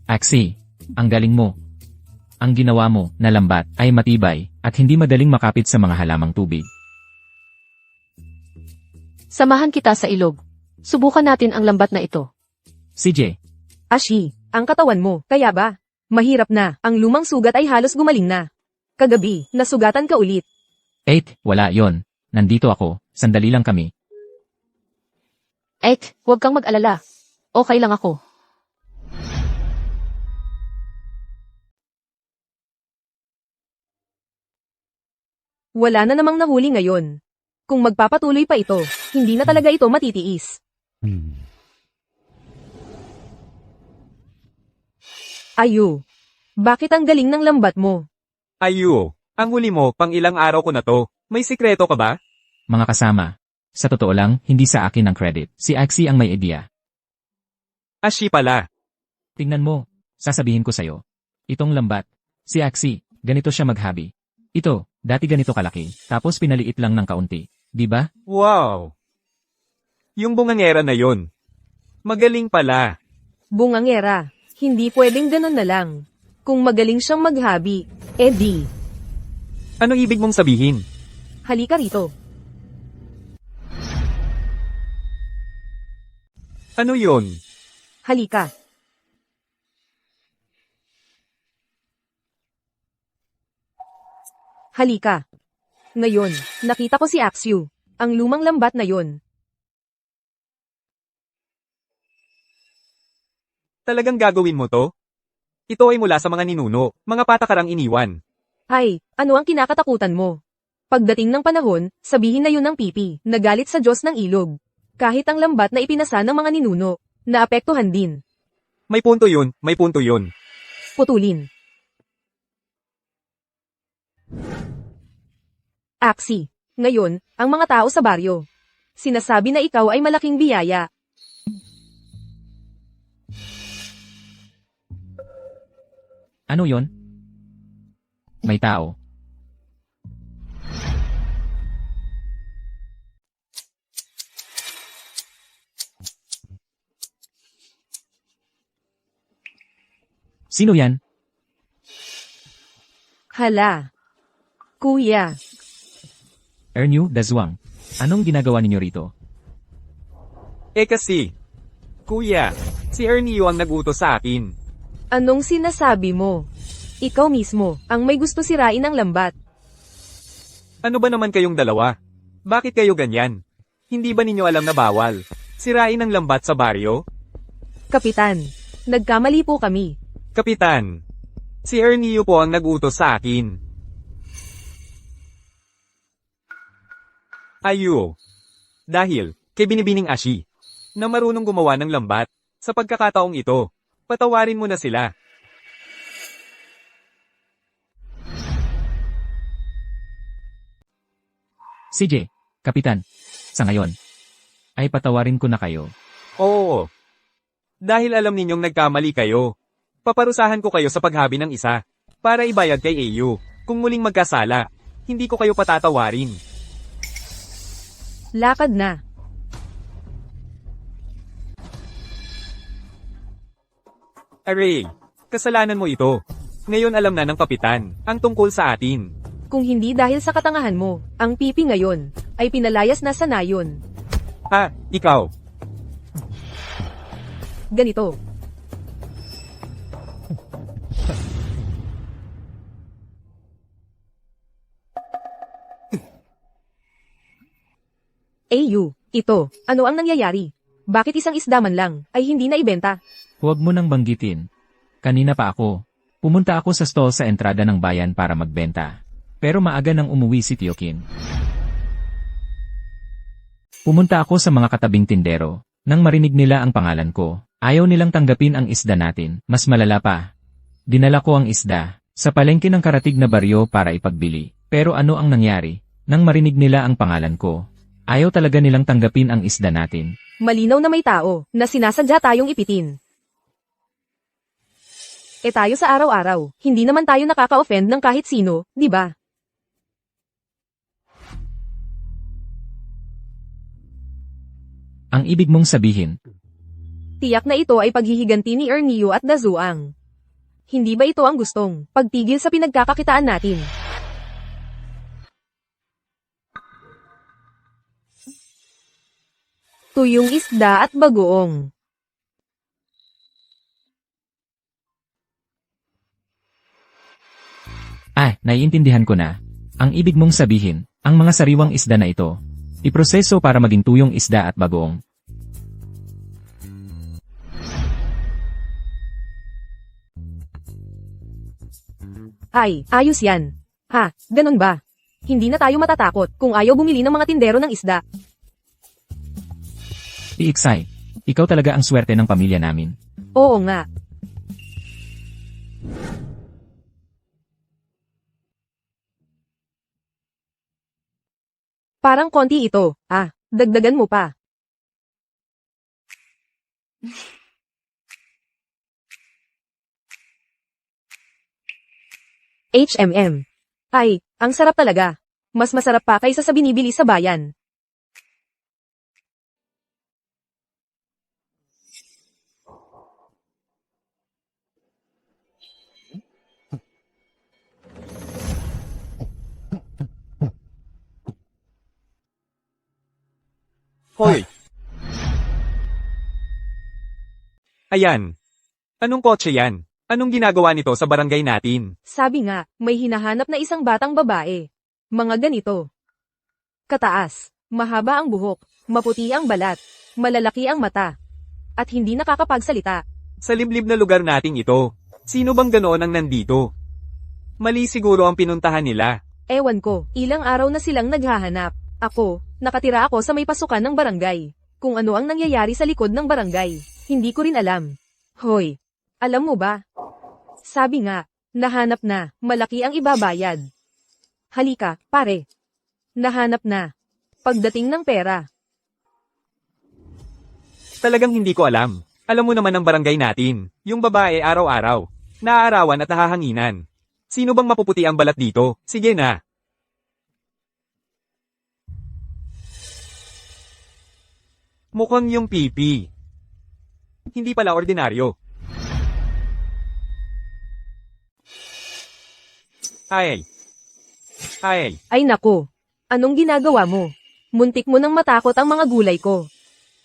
Axie, ang galing mo. Ang ginawa mo na lambat ay matibay at hindi madaling makapit sa mga halamang tubig. Samahan kita sa ilog. Subukan natin ang lambat na ito. CJ, Ashi, ang katawan mo, kaya ba? Mahirap na, ang lumang sugat ay halos gumaling na. Kagabi, nasugatan ka ulit. 8, wala yon. Nandito ako, sandali lang kami. Huwag kang mag-alala. Okay lang ako. Wala na namang nahuli ngayon. Kung magpapatuloy pa ito, hindi na talaga ito matitiis. Ayo, bakit ang galing ng lambat mo? Ayo, ang huli mo, pang ilang araw ko na to. May sikreto ka ba? Mga kasama, sa totoo lang, hindi sa akin ang credit. Si Axie ang may idea. Ashi pala. Tingnan mo, sasabihin ko sa'yo. Itong lambat, si Axie, ganito siya maghabi. Ito, dati ganito kalaki, tapos pinaliit lang ng kaunti. Di ba? Wow! Yung bungangera na yon. Magaling pala. Bungangera, hindi pwedeng ganun na lang. Kung magaling siyang maghabi, di. Anong ibig mong sabihin? Halika rito. Ano yun? Halika. Halika. Ngayon, nakita ko si Axu. Ang lumang lambat na yon. Talagang gagawin mo to? Ito ay mula sa mga ninuno, mga patakarang iniwan. Ay, ano ang kinakatakutan mo? Pagdating ng panahon, sabihin na yun ng pipi, nagalit sa Diyos ng ilog. Kahit ang lambat na ipinasa ng mga ninuno, naapektuhan din. May punto yun, may punto yun. Putulin. Axie. Ngayon, ang mga tao sa baryo. Sinasabi na ikaw ay malaking biyaya. Ano yon? May tao. Sino yan? Hala. Kuya. Ernyu Dazwang. Anong ginagawa ninyo rito? Kasi, Kuya, si Ernie ang nag-utos sa akin. Anong sinasabi mo? Ikaw mismo, ang may gusto sirain ang lambat. Ano ba naman kayong dalawa? Bakit kayo ganyan? Hindi ba ninyo alam na bawal? Sirain ang lambat sa baryo? Kapitan, nagkamali po kami. Kapitan, si Ernie po ang nag-utos sa akin. Ayu. Dahil, kay Binibining Ashi, na marunong gumawa ng lambat, sa pagkakataong ito, patawarin mo na sila. CJ, Kapitan. Sa ngayon, ay patawarin ko na kayo. Oo. Dahil alam ninyong nagkamali kayo. Paparusahan ko kayo sa paghabi ng isa, para ibayad kay AU. Kung muling magkasala, hindi ko kayo patatawarin. Lakad na. Aray, kasalanan mo ito. Ngayon alam na ng kapitan, ang tungkol sa atin. Kung hindi dahil sa katangahan mo, ang pipi ngayon, ay pinalayas na sa nayon. Ha, ikaw. Ganito. AU, ito, ano ang nangyayari? Bakit isang isda man lang, ay hindi na ibenta? Huwag mo nang banggitin. Kanina pa ako. Pumunta ako sa stall sa entrada ng bayan para magbenta. Pero maaga nang umuwi si Tiokin. Pumunta ako sa mga katabing tindero. Nang marinig nila ang pangalan ko, ayaw nilang tanggapin ang isda natin. Mas malala pa. Dinala ko ang isda sa palengke ng karatig na baryo para ipagbili. Pero ano ang nangyari? Nang marinig nila ang pangalan ko, ayaw talaga nilang tanggapin ang isda natin. Malinaw na may tao, na sinasadya tayong ipitin. Tayo sa araw-araw, hindi naman tayo nakaka-offend ng kahit sino, di ba? Ang ibig mong sabihin, Tiyak na ito ay paghihiganti ni Ernio at Dazuang. Hindi ba ito ang gustong pagtigil sa pinagkakakitaan natin? Tuyong isda at bagoong. naiintindihan ko na. Ang ibig mong sabihin, ang mga sariwang isda na ito, iproseso para maging tuyong isda at bagoong. Ay, ayos yan. Ha, ganun ba? Hindi na tayo matatakot kung ayaw bumili ng mga tindero ng isda. Iiksay, ikaw talaga ang swerte ng pamilya namin. Oo nga. Parang konti ito. Dagdagan mo pa. HMM. Ay, ang sarap talaga. Mas masarap pa kaysa sa binibili sa bayan. Hoy! Ayan. Anong kotse yan? Anong ginagawa nito sa barangay natin? Sabi nga, may hinahanap na isang batang babae. Mga ganito. Kataas, mahaba ang buhok, maputi ang balat, malalaki ang mata, at hindi nakakapagsalita. Sa liblib na lugar nating ito. Sino bang ganoon ang nandito? Mali siguro ang pinuntahan nila. Ewan ko, ilang araw na silang naghahanap. Ako, nakatira ako sa may pasukan ng barangay. Kung ano ang nangyayari sa likod ng barangay, hindi ko rin alam. Hoy, alam mo ba? Sabi nga, nahanap na, malaki ang ibabayad. Halika, pare. Nahanap na. Pagdating ng pera. Talagang hindi ko alam. Alam mo naman ang barangay natin. Yung babae araw-araw. Naaarawan at nahahanginan. Sino bang mapuputi ang balat dito? Sige na. Mukhang yung pipi. Hindi pala ordinaryo. Ay. Ay nako. Anong ginagawa mo? Muntik mo nang matakot ang mga gulay ko.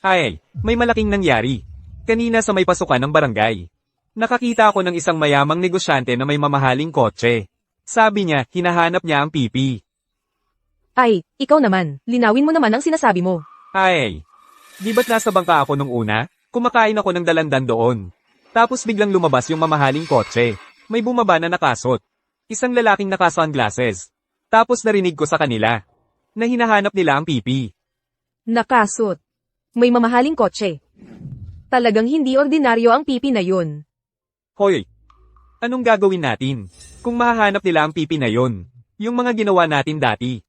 Ay, may malaking nangyari. Kanina sa may pasukan ng barangay. Nakakita ako ng isang mayamang negosyante na may mamahaling kotse. Sabi niya, hinahanap niya ang pipi. Ay, ikaw naman. Linawin mo naman ang sinasabi mo. Ay, di ba't nasa bangka ako nung una? Kumakain ako ng dalandan doon. Tapos biglang lumabas yung mamahaling kotse. May bumaba na nakasot. Isang lalaking naka-sunglasses. Tapos narinig ko sa kanila na hinahanap nila ang pipi. Nakasot. May mamahaling kotse. Talagang hindi ordinaryo ang pipi na yun. Hoy, anong gagawin natin kung mahahanap nila ang pipi na yon? Yung mga ginawa natin dati.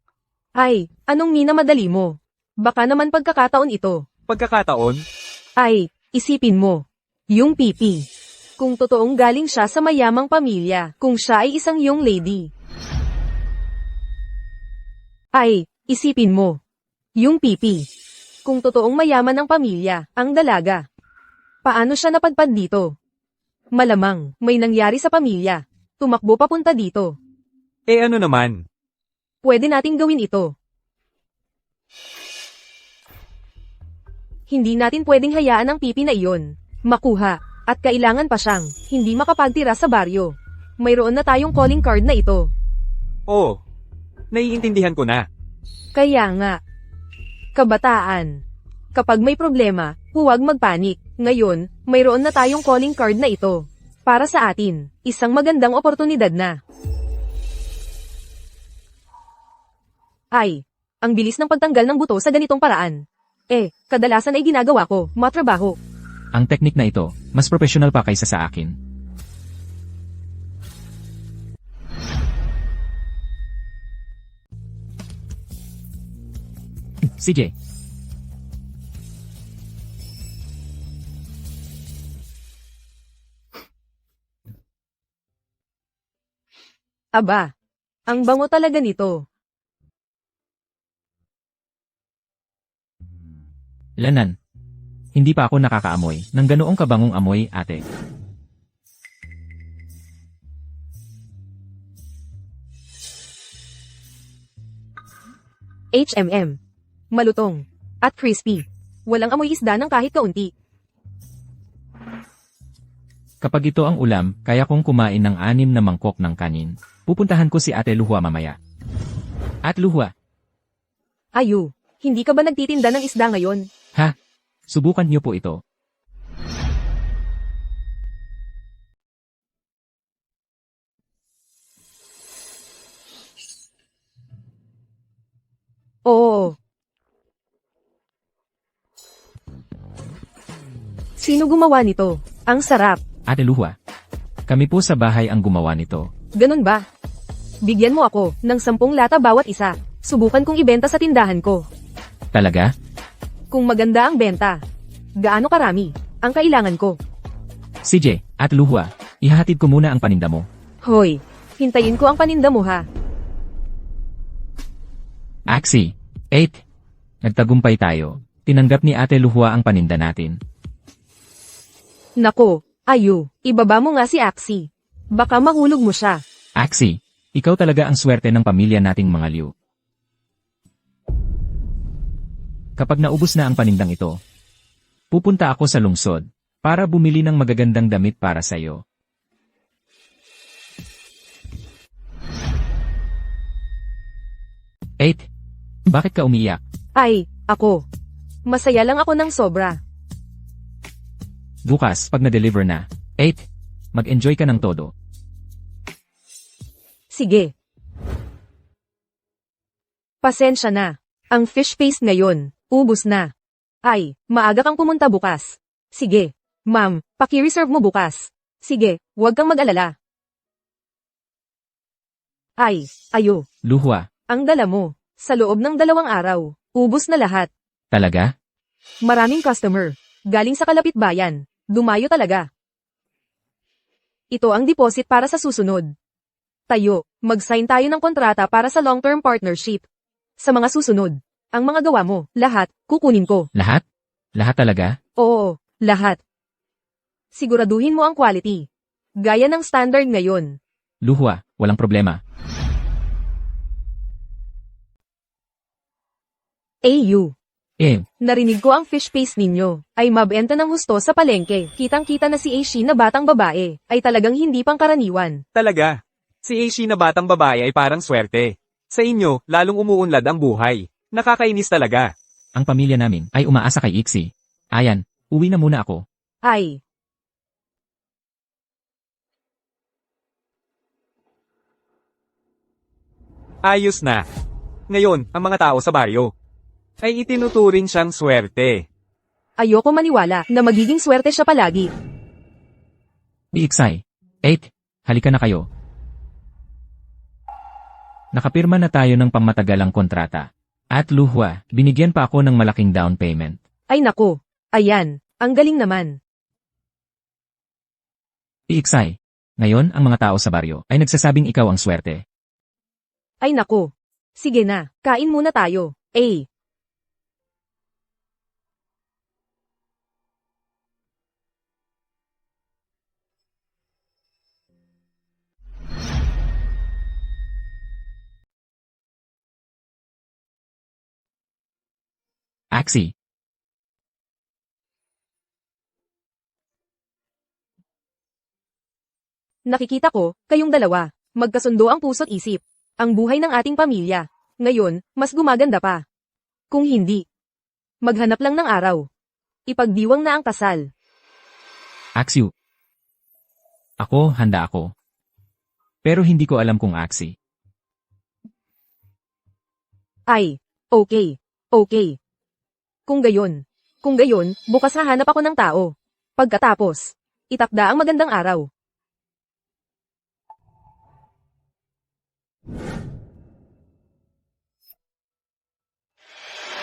Ay, anong minamadali mo? Baka naman pagkakataon ito. Pagkakataon? Ay, isipin mo. Yung pipi. Kung totoong galing siya sa mayamang pamilya, kung siya ay isang young lady. Ay, isipin mo. Yung pipi. Kung totoong mayaman ang pamilya, ang dalaga. Paano siya napadpad dito? Malamang, may nangyari sa pamilya. Tumakbo papunta dito. Eh ano naman? Pwede nating gawin ito. Hindi natin pwedeng hayaan ang pipi na iyon. Makuha. At kailangan pa siyang hindi makapagtira sa baryo. Mayroon na tayong calling card na ito. Oo. Naiintindihan ko na. Kaya nga. Kabataan. Kapag may problema, huwag magpanik. Ngayon, mayroon na tayong calling card na ito. Para sa atin, isang magandang oportunidad na. Ay, ang bilis ng pagtanggal ng buto sa ganitong paraan. Kadalasan ay ginagawa ko, matrabaho. Ang teknik na ito, mas professional pa kaysa sa akin. CJ. Aba, ang bango talaga nito. Lanan. Hindi pa ako nakakaamoy ng ganoong kabangong amoy, ate. HMM. Malutong. At crispy. Walang amoy isda ng kahit kaunti. Kapag ito ang ulam, kaya kong kumain ng 6 na mangkok ng kanin. Pupuntahan ko si Ate Luhua mamaya. At Luhua, Ayu, hindi ka ba nagtitinda ng isda ngayon? ha? Subukan niyo po ito. Oo. Sino gumawa nito? Ang sarap. Ate Luhua, kami po sa bahay ang gumawa nito. Ganun ba? Bigyan mo ako ng 10 lata bawat isa. Subukan kong ibenta sa tindahan ko. Talaga? Kung maganda ang benta. Gaano karami ang kailangan ko? CJ, Ate Luhua, ihahatid ko muna ang paninda mo. Hoy, hintayin ko ang paninda mo ha. Axie, 8. Nagtagumpay tayo. Tinanggap ni Ate Luhua ang paninda natin. Nako, Ayu, ibaba mo nga si Axie. Baka mahulog mo siya. Axie, ikaw talaga ang swerte ng pamilya nating mga liw. Kapag naubos na ang panindang ito, pupunta ako sa lungsod. Para bumili ng magagandang damit para sa'yo. Eight. Bakit ka umiyak? Ay, ako. Masaya lang ako ng sobra. Bukas, pag na-deliver na. 8. Mag-enjoy ka ng todo. Sige. Pasensya na. Ang fish paste ngayon, ubos na. Ay, maaga kang pumunta bukas. Sige. Ma'am, paki-reserve mo bukas. Sige, huwag kang mag-alala. Ay, ayo. Luhwa. Ang dala mo. Sa loob ng 2 araw, ubos na lahat. Talaga? Maraming customer. Galing sa kalapit bayan. Dumayo talaga. Ito ang deposit para sa susunod. Tayo, mag-sign tayo ng kontrata para sa long-term partnership. Sa mga susunod, ang mga gawa mo, lahat, kukunin ko. Lahat? Lahat talaga? Oo, lahat. Siguraduhin mo ang quality. Gaya ng standard ngayon. Luhwa, walang problema. AU. Narinig ko ang fish paste ninyo. Ay mabenta ng husto sa palengke. Kitang-kita na si Aishi na batang babae. Ay talagang hindi pangkaraniwan. Talaga. Si Aishi na batang babae ay parang swerte. Sa inyo, lalong umuunlad ang buhay. Nakakainis talaga. Ang pamilya namin ay umaasa kay Ixie. Ayan, uwi na muna ako. Ay. Ayos na. Ngayon, ang mga tao sa baryo ay itinuturing siyang swerte. Ayoko maniwala na magiging swerte siya palagi. Iiksay. 8. Halika na kayo. Nakapirma na tayo ng pangmatagalang kontrata. At luhwa, binigyan pa ako ng malaking down payment. Ay nako. Ayan. Ang galing naman. Iiksay. Ngayon, ang mga tao sa baryo ay nagsasabing ikaw ang swerte. Ay nako. Sige na. Kain muna tayo. Axie. Nakikita ko, kayong dalawa. Magkasundo ang puso't isip. Ang buhay ng ating pamilya. Ngayon, mas gumaganda pa. Kung hindi, maghanap lang ng araw. Ipagdiwang na ang kasal. Axie. Ako, handa ako. Pero hindi ko alam kung Axie. Ay, okay. Okay. Kung gayon, bukas hahanap ako ng tao. Pagkatapos, itakda ang magandang araw.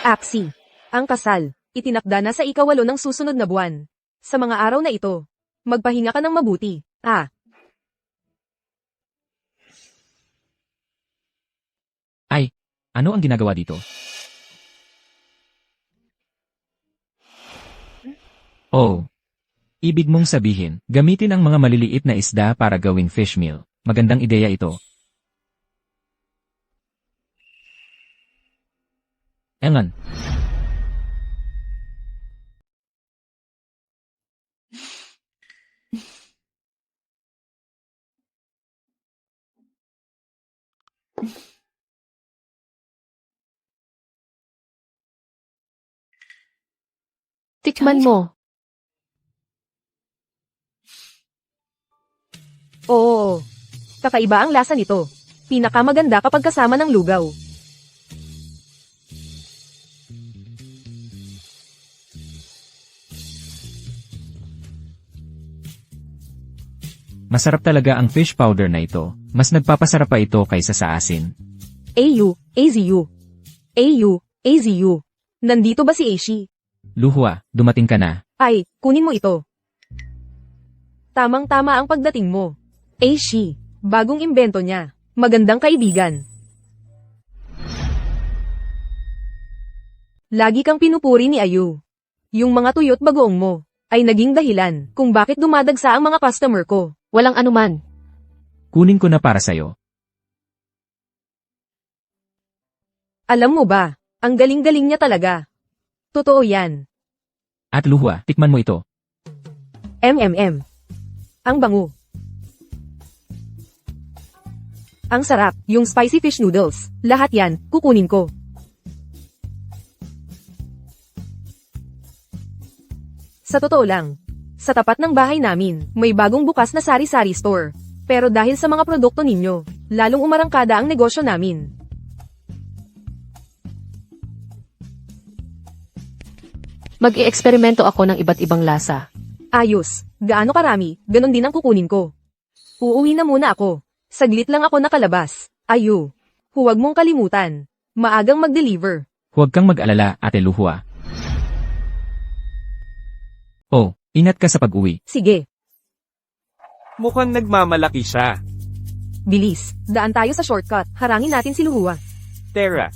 Axie. Ang kasal, itinakda na sa ika-8 ng susunod na buwan. Sa mga araw na ito, magpahinga ka ng mabuti. Ay, ano ang ginagawa dito? Oh. Ibig mong sabihin, gamitin ang mga maliliit na isda para gawing fish meal. Magandang ideya ito. Engan. Tikman mo. Oo. Kakaiba ang lasa nito. Pinakamaganda kapag kasama ng lugaw. Masarap talaga ang fish powder na ito. Mas nagpapasarap pa ito kaysa sa asin. AZU. Nandito ba si Aishi? Luhwa, dumating ka na. Ay, kunin mo ito. Tamang-tama ang pagdating mo. Aishi, bagong imbento niya. Magandang kaibigan. Lagi kang pinupuri ni Ayu. Yung mga tuyot bagoong mo ay naging dahilan kung bakit dumadagsa ang mga customer ko. Walang anuman. Kunin ko na para sa'yo. Alam mo ba, ang galing-galing niya talaga. Totoo yan. At luhwa, tikman mo ito. Ang bango. Ang sarap, yung spicy fish noodles. Lahat yan, kukunin ko. Sa totoo lang, sa tapat ng bahay namin, may bagong bukas na sari-sari store. Pero dahil sa mga produkto ninyo, lalong umarangkada ang negosyo namin. Mag-i-eksperimento ako ng iba't ibang lasa. Ayos, gaano karami, ganon din ang kukunin ko. Uuwi na muna ako. Saglit lang ako nakalabas. Ayu, huwag mong kalimutan. Maagang mag-deliver. Huwag kang mag-alala, Ate Luhua. Oh, ingat ka sa pag-uwi. Sige, Mukhang nagmamalaki siya. bilis. Daan tayo sa shortcut. Harangin natin si Luhua. Tara.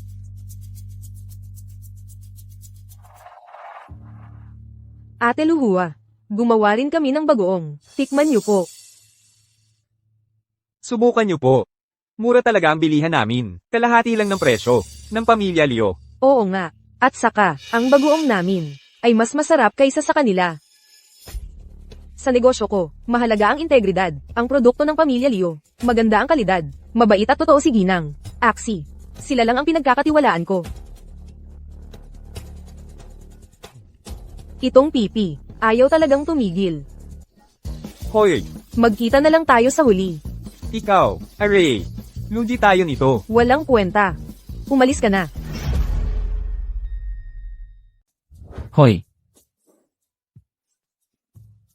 Ate Luhua, gumawa rin kami ng bagoong. Tikman niyo po. Subukan niyo po. Mura talaga ang bilihan namin. Kalahati lang ng presyo. Ng Pamilya Liu. Oo nga. At saka, ang bagoong namin ay mas masarap kaysa sa kanila. Sa negosyo ko, mahalaga ang integridad. Ang produkto ng Pamilya Liu, maganda ang kalidad. Mabait at totoo si Ginang. Axie. Sila lang ang pinagkakatiwalaan ko. Itong pipi, ayaw talagang tumigil. Hoy, Magkita na lang tayo sa huli. ikaw, Aray. Lugi tayo nito. Walang kwenta. Umalis ka na. Hoy!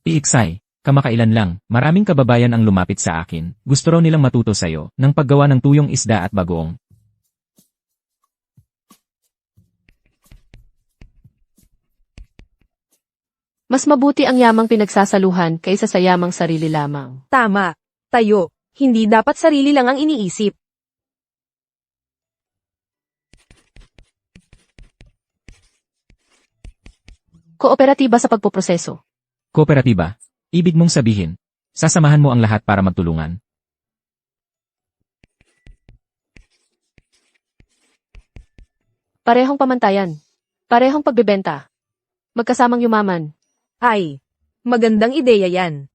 Iiksay, kamakailan lang, maraming kababayan ang lumapit sa akin. Gusto raw nilang matuto sa'yo ng paggawa ng tuyong isda at bagoong. Mas mabuti ang yamang pinagsasaluhan kaysa sa yamang sarili lamang. Tama. Tayo. Hindi dapat sarili lang ang iniisip. Kooperatiba sa pagpoproseso. Kooperatiba? Ibig mong sabihin, sasamahan mo ang lahat para magtulungan. Parehong pamantayan. Parehong pagbebenta. Magkasamang yumaman. Ay, magandang ideya yan.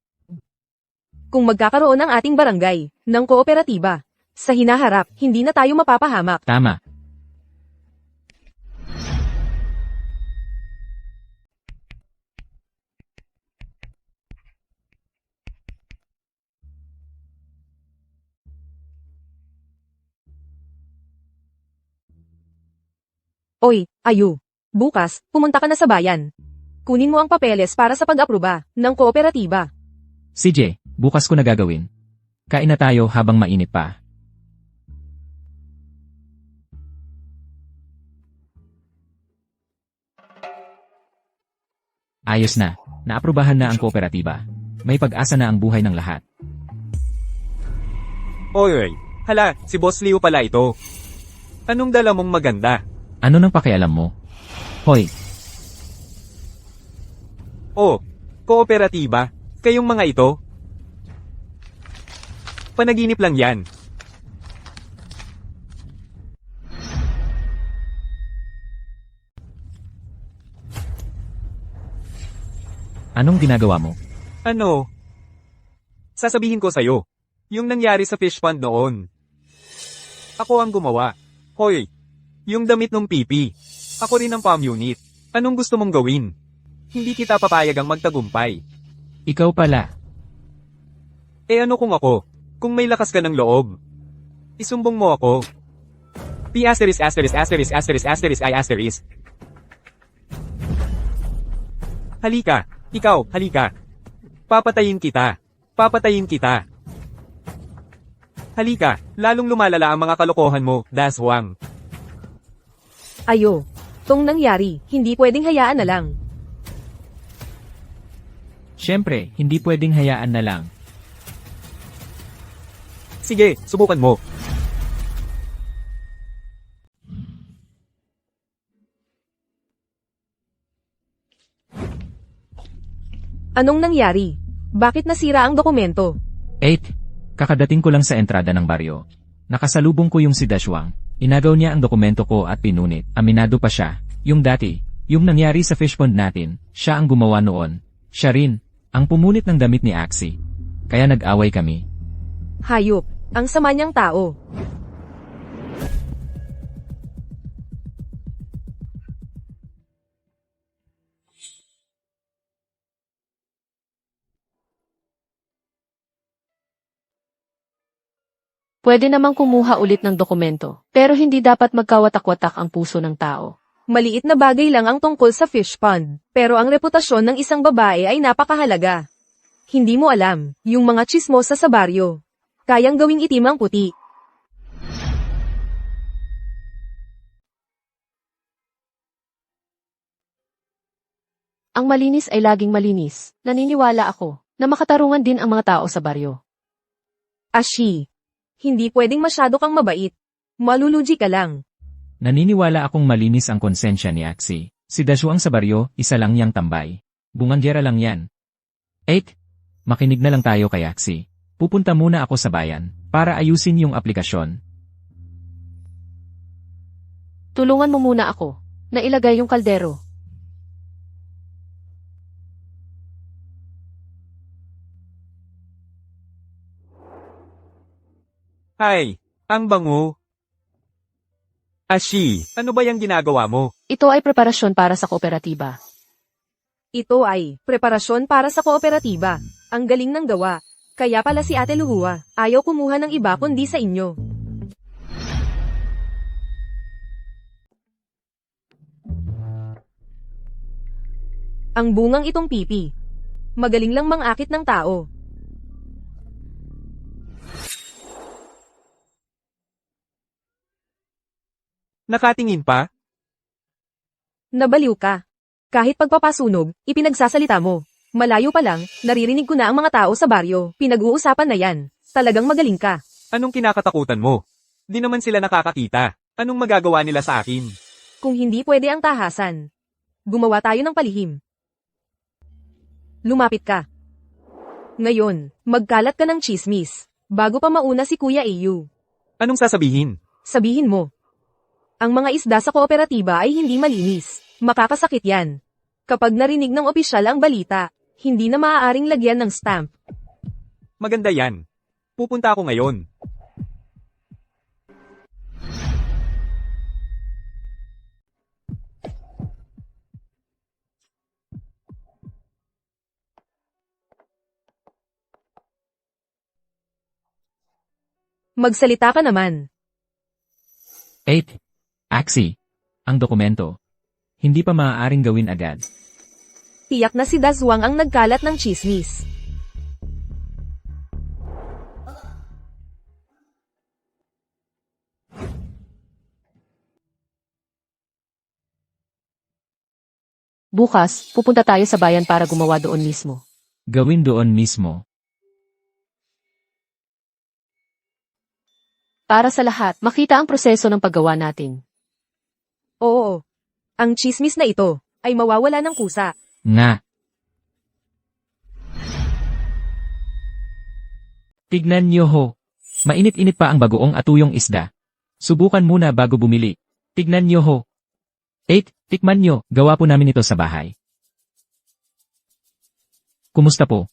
Kung magkakaroon ng ating barangay, ng kooperatiba, sa hinaharap, hindi na tayo mapapahamak. Tama. Oy, Ayu. Bukas, pumunta ka na sa bayan. Kunin mo ang papeles para sa pag-aproba ng kooperatiba. CJ, bukas ko na gagawin. Kain na tayo habang mainit pa. Ayos na, naaprubahan na ang kooperatiba. May pag-asa na ang buhay ng lahat. Oy, hala, si Boss Liu pala ito. Anong dala mong maganda? Ano nang pakialam mo? Hoy, Oh, kooperatiba? Kayong mga ito? Panaginip lang yan. anong ginagawa mo? Ano? Sasabihin ko sa'yo. Yung nangyari sa fish pond noon. Ako ang gumawa. Hoy, yung damit ng pipi. Ako rin ang palm unit. Anong gusto mong gawin? Hindi kita papayagang magtagumpay. Ikaw pala. Eh ano kung ako? Kung may lakas ka ng loob. Isumbong mo ako. P asterisk asterisk asterisk asterisk asterisk I asterisk. Halika. Ikaw, halika. Papatayin kita. Papatayin kita. Halika, lalong lumalala ang mga kalokohan mo, Das Huang. Ayo. Tong nangyari, hindi pwedeng hayaan na lang. Siyempre, hindi pwedeng hayaan na lang. Sige, subukan mo. Anong nangyari? Bakit nasira ang dokumento? 8. Kakadating ko lang sa entrada ng baryo. Nakasalubong ko yung si Dashwang. Inagaw niya ang dokumento ko at pinunit. Aminado pa siya. Yung dati, yung nangyari sa fish pond natin, siya ang gumawa noon. Siya rin, Ang pumunit ng damit ni Axie. Kaya nag-away kami. Hayop. Ang sama niyang tao. Pwede namang kumuha ulit ng dokumento, pero hindi dapat magkawatak-watak ang puso ng tao. Maliit na bagay lang ang tungkol sa fish pond, pero ang reputasyon ng isang babae ay napakahalaga. Hindi mo alam, yung mga chismosa sa baryo. Kayang gawing itim ang puti. Ang malinis ay laging malinis. Naniniwala ako na makatarungan din ang mga tao sa baryo. Ashi. Hindi pwedeng masyado kang mabait. Malulugi ka lang. Naniniwala akong malinis ang konsensya ni Axie. Si Dashuang sa baryo, isa lang yang tambay. Bunganggera lang yan. 8. Makinig na lang tayo kay Axie. Pupunta muna ako sa bayan, para ayusin yung aplikasyon. Tulungan mo muna ako na ilagay yung kaldero. Ay, ang bango. Ashi, ano ba yung ginagawa mo? Ito ay preparasyon para sa kooperatiba. Ito ay preparasyon para sa kooperatiba. Ang galing ng gawa. Kaya pala si Ate Luhua, ayaw kumuha ng iba kundi sa inyo. Ang bungang itong pipi. Magaling lang mangakit ng tao. Nakatingin pa? Nabaliw ka. Kahit pagpapasunog, ipinagsasalita mo. Malayo pa lang, naririnig ko na ang mga tao sa baryo. Pinag-uusapan na yan. Talagang magaling ka. Anong kinakatakutan mo? Di naman sila nakakakita. Anong magagawa nila sa akin? Kung hindi pwede ang tahasan, gumawa tayo ng palihim. Lumapit ka. Ngayon, magkalat ka ng chismis. Bago pa mauna si Kuya Ayu. Anong sasabihin? Sabihin mo. Ang mga isda sa kooperatiba ay hindi malinis. Makakasakit yan. Kapag narinig ng opisyal ang balita, hindi na maaaring lagyan ng stamp. Maganda yan. Pupunta ako ngayon. Magsalita ka naman. 8. Axie. Ang dokumento. Hindi pa maaaring gawin agad. Tiyak na si Daswang ang nagkalat ng chismis. Bukas, pupunta tayo sa bayan para gumawa doon mismo. Gawin doon mismo. Para sa lahat, makita ang proseso ng paggawa natin. Oo. Ang chismis na ito ay mawawala ng kusa. Nga. Tignan niyo ho. Mainit-init pa ang bagoong atuyong isda. Subukan muna bago bumili. Tignan niyo ho. 8. Tikman niyo, gawa po namin ito sa bahay. Kumusta po?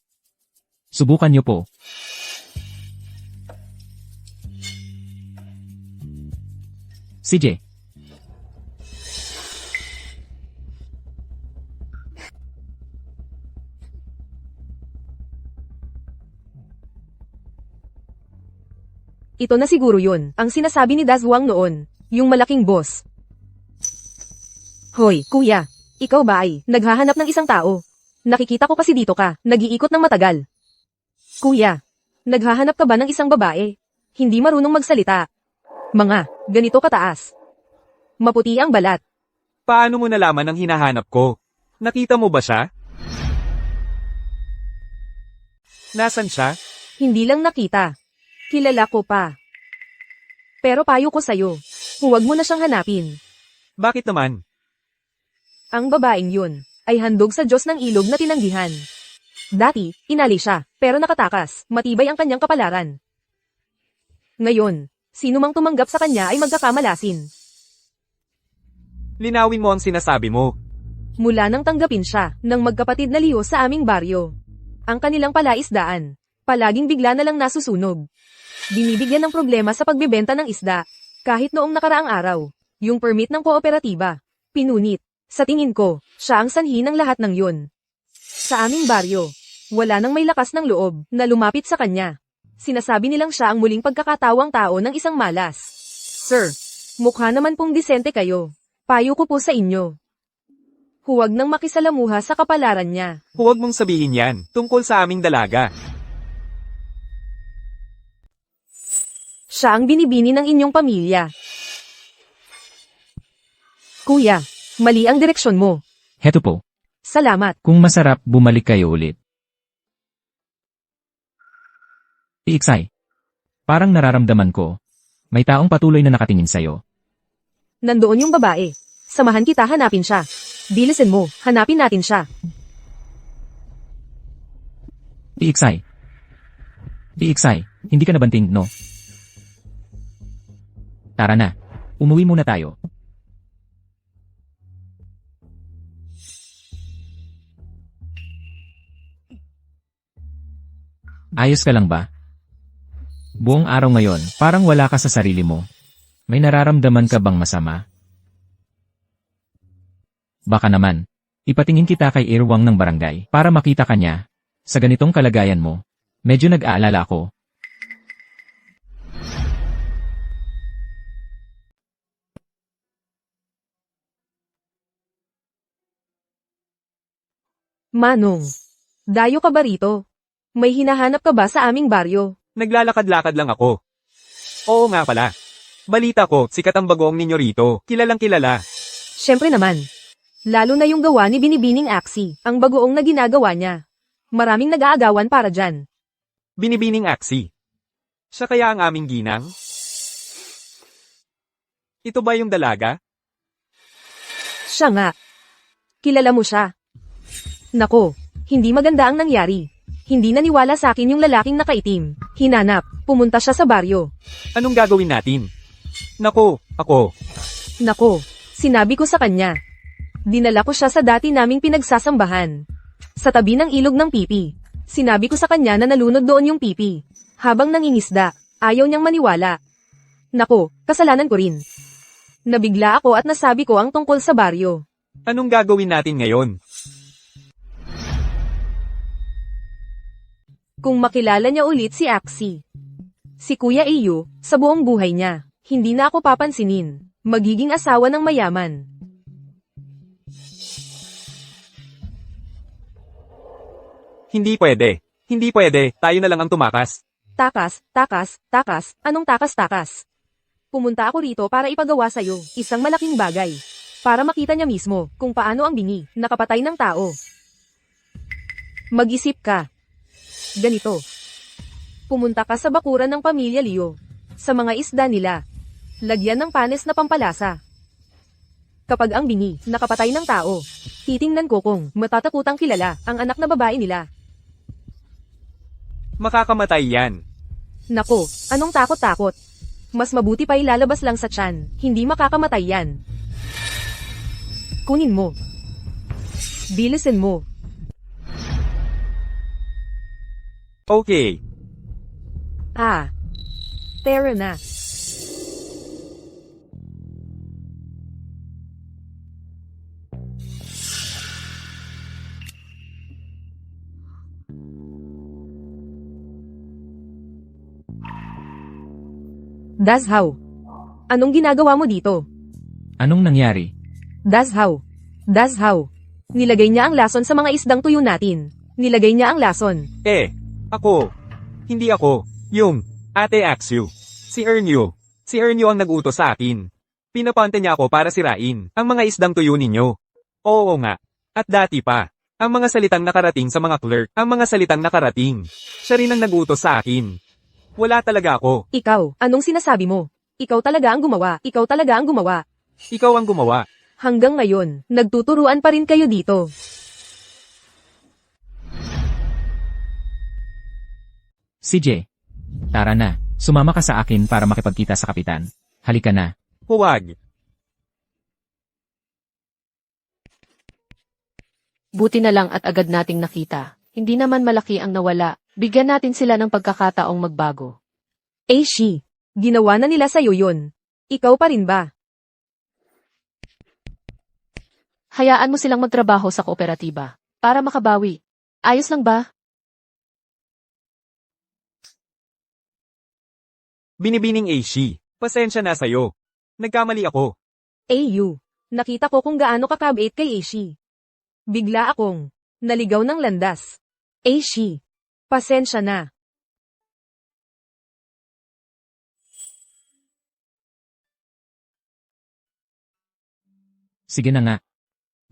Subukan niyo po. CJ. Ito na siguro yun, ang sinasabi ni Daswang noon, yung malaking boss. Hoy, kuya, ikaw ba ay naghahanap ng isang tao? Nakikita ko kasi dito ka, nag-iikot ng matagal. Kuya, naghahanap ka ba ng isang babae? Hindi marunong magsalita. Mga, ganito kataas. Maputi ang balat. Paano mo nalaman ang hinahanap ko? Nakita mo ba siya? Nasaan siya? Hindi lang nakita. Kilala ko pa. Pero payo ko sa'yo, huwag mo na siyang hanapin. Bakit naman? Ang babaeng yun, ay handog sa Diyos ng ilog na tinanggihan. Dati, inali siya, pero nakatakas, matibay ang kanyang kapalaran. Ngayon, sino mang tumanggap sa kanya ay magkakamalasin. Linawin mo ang sinasabi mo. Mula nang tanggapin siya, ng magkapatid na liyo sa aming baryo. Ang kanilang palaisdaan. Palaging bigla na lang nasusunog. Binibigyan ng problema sa pagbebenta ng isda. Kahit noong nakaraang araw, yung permit ng kooperatiba. Pinunit. Sa tingin ko, siya ang sanhi ng lahat ng yun. Sa aming baryo, wala nang may lakas ng loob na lumapit sa kanya. Sinasabi nilang siya ang muling pagkakatawang tao ng isang malas. Sir, mukha naman pong disente kayo. Payo ko po sa inyo. Huwag nang makisalamuha sa kapalaran niya. Huwag mong sabihin yan, tungkol sa aming dalaga. Siya ang binibini ng inyong pamilya. Kuya, mali ang direksyon mo. Heto po. Salamat. Kung masarap, bumalik kayo ulit. Iiksay. Parang nararamdaman ko. May taong patuloy na nakatingin sa'yo. Nandoon yung babae. Samahan kita, hanapin siya. Bilisin mo, hanapin natin siya. Iiksay. Iiksay, hindi ka nabanting, no? Tara na. Umuwi muna tayo. Ayos ka lang ba? Buong araw ngayon, parang wala ka sa sarili mo. May nararamdaman ka bang masama? Baka naman, ipatingin kita kay Irwang ng barangay para makita ka niya. Sa ganitong kalagayan mo, medyo nag-aalala ako. Manong, dayo ka ba rito? May hinahanap ka ba sa aming baryo? Naglalakad-lakad lang ako. Oo nga pala. Balita ko, sikat ang bagoong ninyo rito. Kilalang kilala. Siyempre naman. Lalo na yung gawa ni Binibining Axie, ang bagoong na ginagawa niya. Maraming nag-aagawan para dyan. Binibining Axie. Siya kaya ang aming ginang? Ito ba yung dalaga? Siya nga. Kilala mo siya. Nako, hindi maganda ang nangyari. Hindi naniwala sa akin yung lalaking nakaitim. Hinanap, pumunta siya sa baryo. Anong gagawin natin? Nako, ako. Nako, sinabi ko sa kanya. Dinala ko siya sa dati naming pinagsasambahan. Sa tabi ng ilog ng pipi. Sinabi ko sa kanya na nalunod doon yung pipi. Habang nangingisda, ayaw niyang maniwala. Nako, kasalanan ko rin. Nabigla ako at nasabi ko ang tungkol sa baryo. Anong gagawin natin ngayon? Kung makilala niya ulit si Axie. Si Kuya Iyo, sa buong buhay niya, hindi na ako papansinin. Magiging asawa ng mayaman. Hindi pwede. Hindi pwede. Tayo na lang ang tumakas. Takas, anong takas? Pumunta ako rito para ipagawa sa'yo, isang malaking bagay. Para makita niya mismo, kung paano ang bingi, nakapatay ng tao. Mag-isip ka. Ganito. Pumunta ka sa bakuran ng pamilya Leo. Sa mga isda nila. Lagyan ng panes na pampalasa. Kapag ang bingi, nakapatay ng tao, titingnan ko kung matatakutang kilala ang anak na babae nila. Makakamatay yan. Nako, anong takot-takot? Mas mabuti pa ilalabas lang sa tiyan, hindi makakamatay yan. Kunin mo. Bilisin mo. Okay. Tara na. Dazhaw. Anong ginagawa mo dito? Anong nangyari? Dazhaw. Nilagay niya ang lason sa mga isdang tuyo natin. Nilagay niya ang lason. Ako. Hindi ako. Yung, Ate Axie. Si Ernyo. Si Ernyo ang nag-utos sa akin. Pinapante niya ako para sirain ang mga isdang tuyo ninyo. Oo nga. At dati pa. Ang mga salitang nakarating sa mga clerk. Ang mga salitang nakarating. Siya rin ang nag-utos sa akin. Wala talaga ako. Ikaw, anong sinasabi mo? Ikaw talaga ang gumawa. Ikaw ang gumawa. Hanggang ngayon, nagtuturuan pa rin kayo dito. CJ. Tara na. Sumama ka sa akin para makipagkita sa kapitan. Halika na. Huwag. Buti na lang at agad nating nakita. Hindi naman malaki ang nawala. Bigyan natin sila ng pagkakataong magbago. Aishi, ginawa na nila sa'yo yun. Ikaw pa rin ba? Hayaan mo silang magtrabaho sa kooperatiba. Para makabawi. Ayos lang ba? Binibining Aishi, pasensya na sa'yo. Nagkamali ako. AU, nakita ko kung gaano kakabait kay Aishi. Bigla akong naligaw ng landas. Aishi, pasensya na. Sige na nga.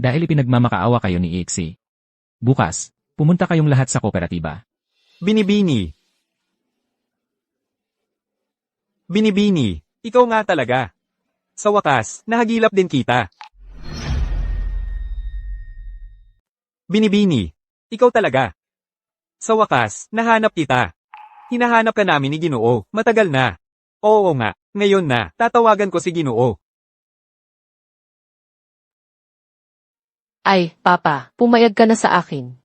Dahil ipinagmamakaawa kayo ni Ixie. Bukas, pumunta kayong lahat sa kooperatiba. Binibini. Binibini, ikaw nga talaga. Sa wakas, nahagilap din kita. Binibini, ikaw talaga. Sa wakas, nahanap kita. Hinahanap ka namin ni Ginoo, matagal na. Oo nga, ngayon na, tatawagan ko si Ginoo. Ay, Papa, pumayag ka na sa akin.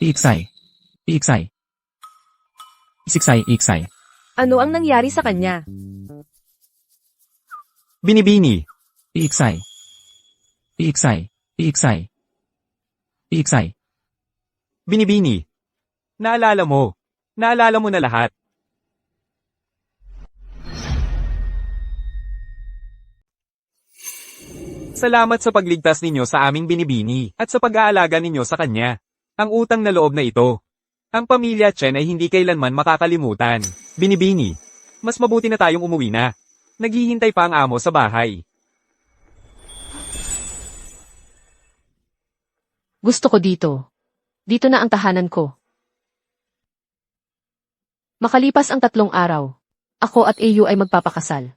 Iiksay. Iiksay. Isiksay, iiksay. Ano ang nangyari sa kanya? Binibini, Iiksay. Iiksay. Iiksay. Iiksay. binibini. Naalala mo. Naalala mo na lahat. Salamat sa pagligtas ninyo sa aming binibini at sa pag-aalaga ninyo sa kanya. Ang utang na loob na ito. Ang pamilya Chen ay hindi kailanman makakalimutan. Binibini. Mas mabuti na tayong umuwi na. Naghihintay pa ang amo sa bahay. Gusto ko dito. Dito na ang tahanan ko. Makalipas ang 3 araw, ako at AU ay magpapakasal.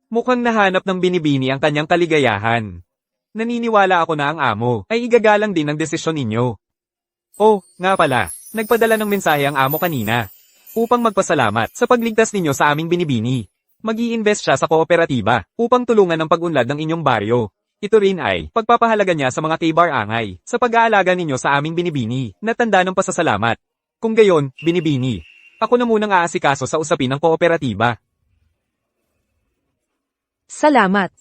Mukhang nahanap ng binibini ang kanyang kaligayahan. Naniniwala ako na ang amo ay igagalang din ang desisyon ninyo. Oh, nga pala, nagpadala ng mensahe ang amo kanina. Upang magpasalamat sa pagligtas ninyo sa aming binibini. Mag-i-invest siya sa kooperatiba upang tulungan ang pag-unlad ng inyong baryo. Ito rin ay pagpapahalaga niya sa mga K-bar-angay sa pag-aalaga ninyo sa aming binibini na tanda ng pasasalamat. Kung gayon, binibini, ako na munang aasikaso sa usapin ng kooperatiba. Salamat.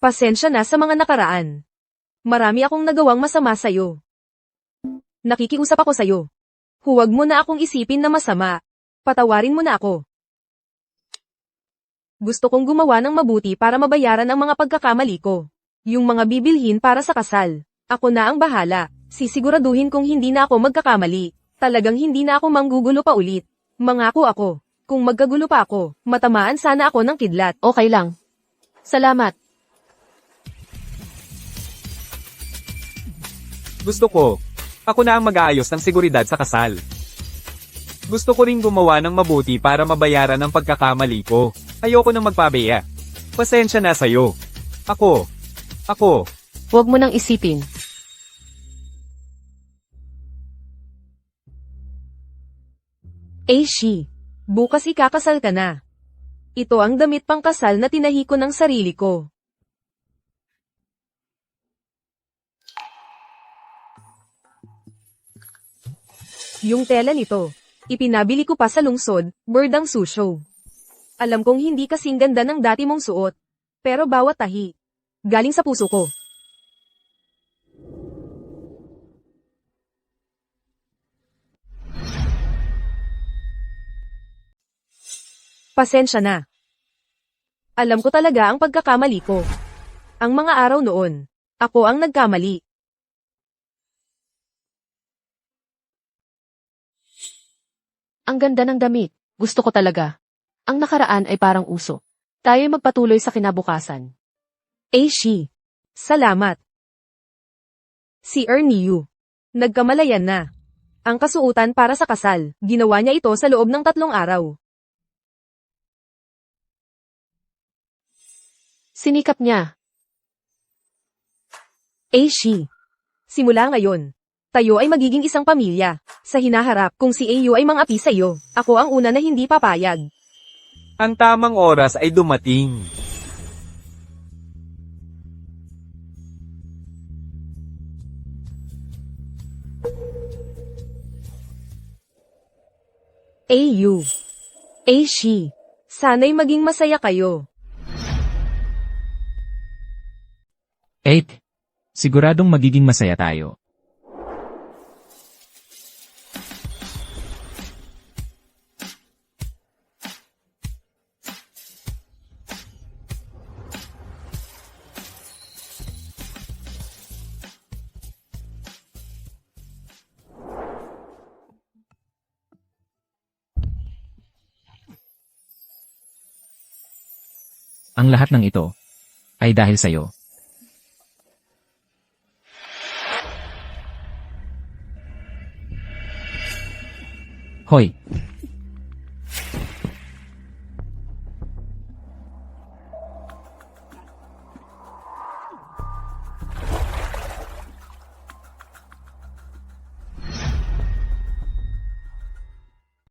Pasensya na sa mga nakaraan. Marami akong nagawang masama sa'yo. Nakikiusap ako sa'yo. Huwag mo na akong isipin na masama. Patawarin mo na ako. Gusto kong gumawa ng mabuti para mabayaran ang mga pagkakamali ko. Yung mga bibilhin para sa kasal. Ako na ang bahala. Sisiguraduhin kong hindi na ako magkakamali. Talagang hindi na ako manggugulo pa ulit. Mangako ako. Kung magkagulo pa ako, matamaan sana ako ng kidlat. Okay lang. Salamat. Gusto ko, ako na ang mag-aayos ng seguridad sa kasal. Gusto ko ring gumawa ng mabuti para mabayaran ang pagkakamali ko. Ayoko nang magpabeya. Pasensya na sa'yo. Ako. Huwag mo nang isipin. Aishi, bukas ikakasal ka na. Ito ang damit pangkasal na tinahi ko ng sarili ko. Yung tela nito, ipinabili ko pa sa lungsod, Berdang Susho. Alam kong hindi kasing ganda ng dati mong suot, pero bawat tahi, galing sa puso ko. Pasensya na. Alam ko talaga ang pagkakamali ko. Ang mga araw noon, ako ang nagkamali. Ang ganda ng damit. Gusto ko talaga. Ang nakaraan ay parang uso. Tayo'y magpatuloy sa kinabukasan. Aishi, salamat. Si Ernie Yu. Nagkamalayan na. Ang kasuotan para sa kasal, ginawa niya ito sa loob ng 3 araw. Sinikap niya. Aishi. Simula ngayon, tayo ay magiging isang pamilya. Sa hinaharap, kung si Ayu ay mang-api sa iyo, ako ang una na hindi papayag. Ang tamang oras ay dumating. Ayu. Aishi. Sana'y maging masaya kayo. 8. Siguradong magiging masaya tayo. Ang lahat ng ito ay dahil sa'yo. Hoy,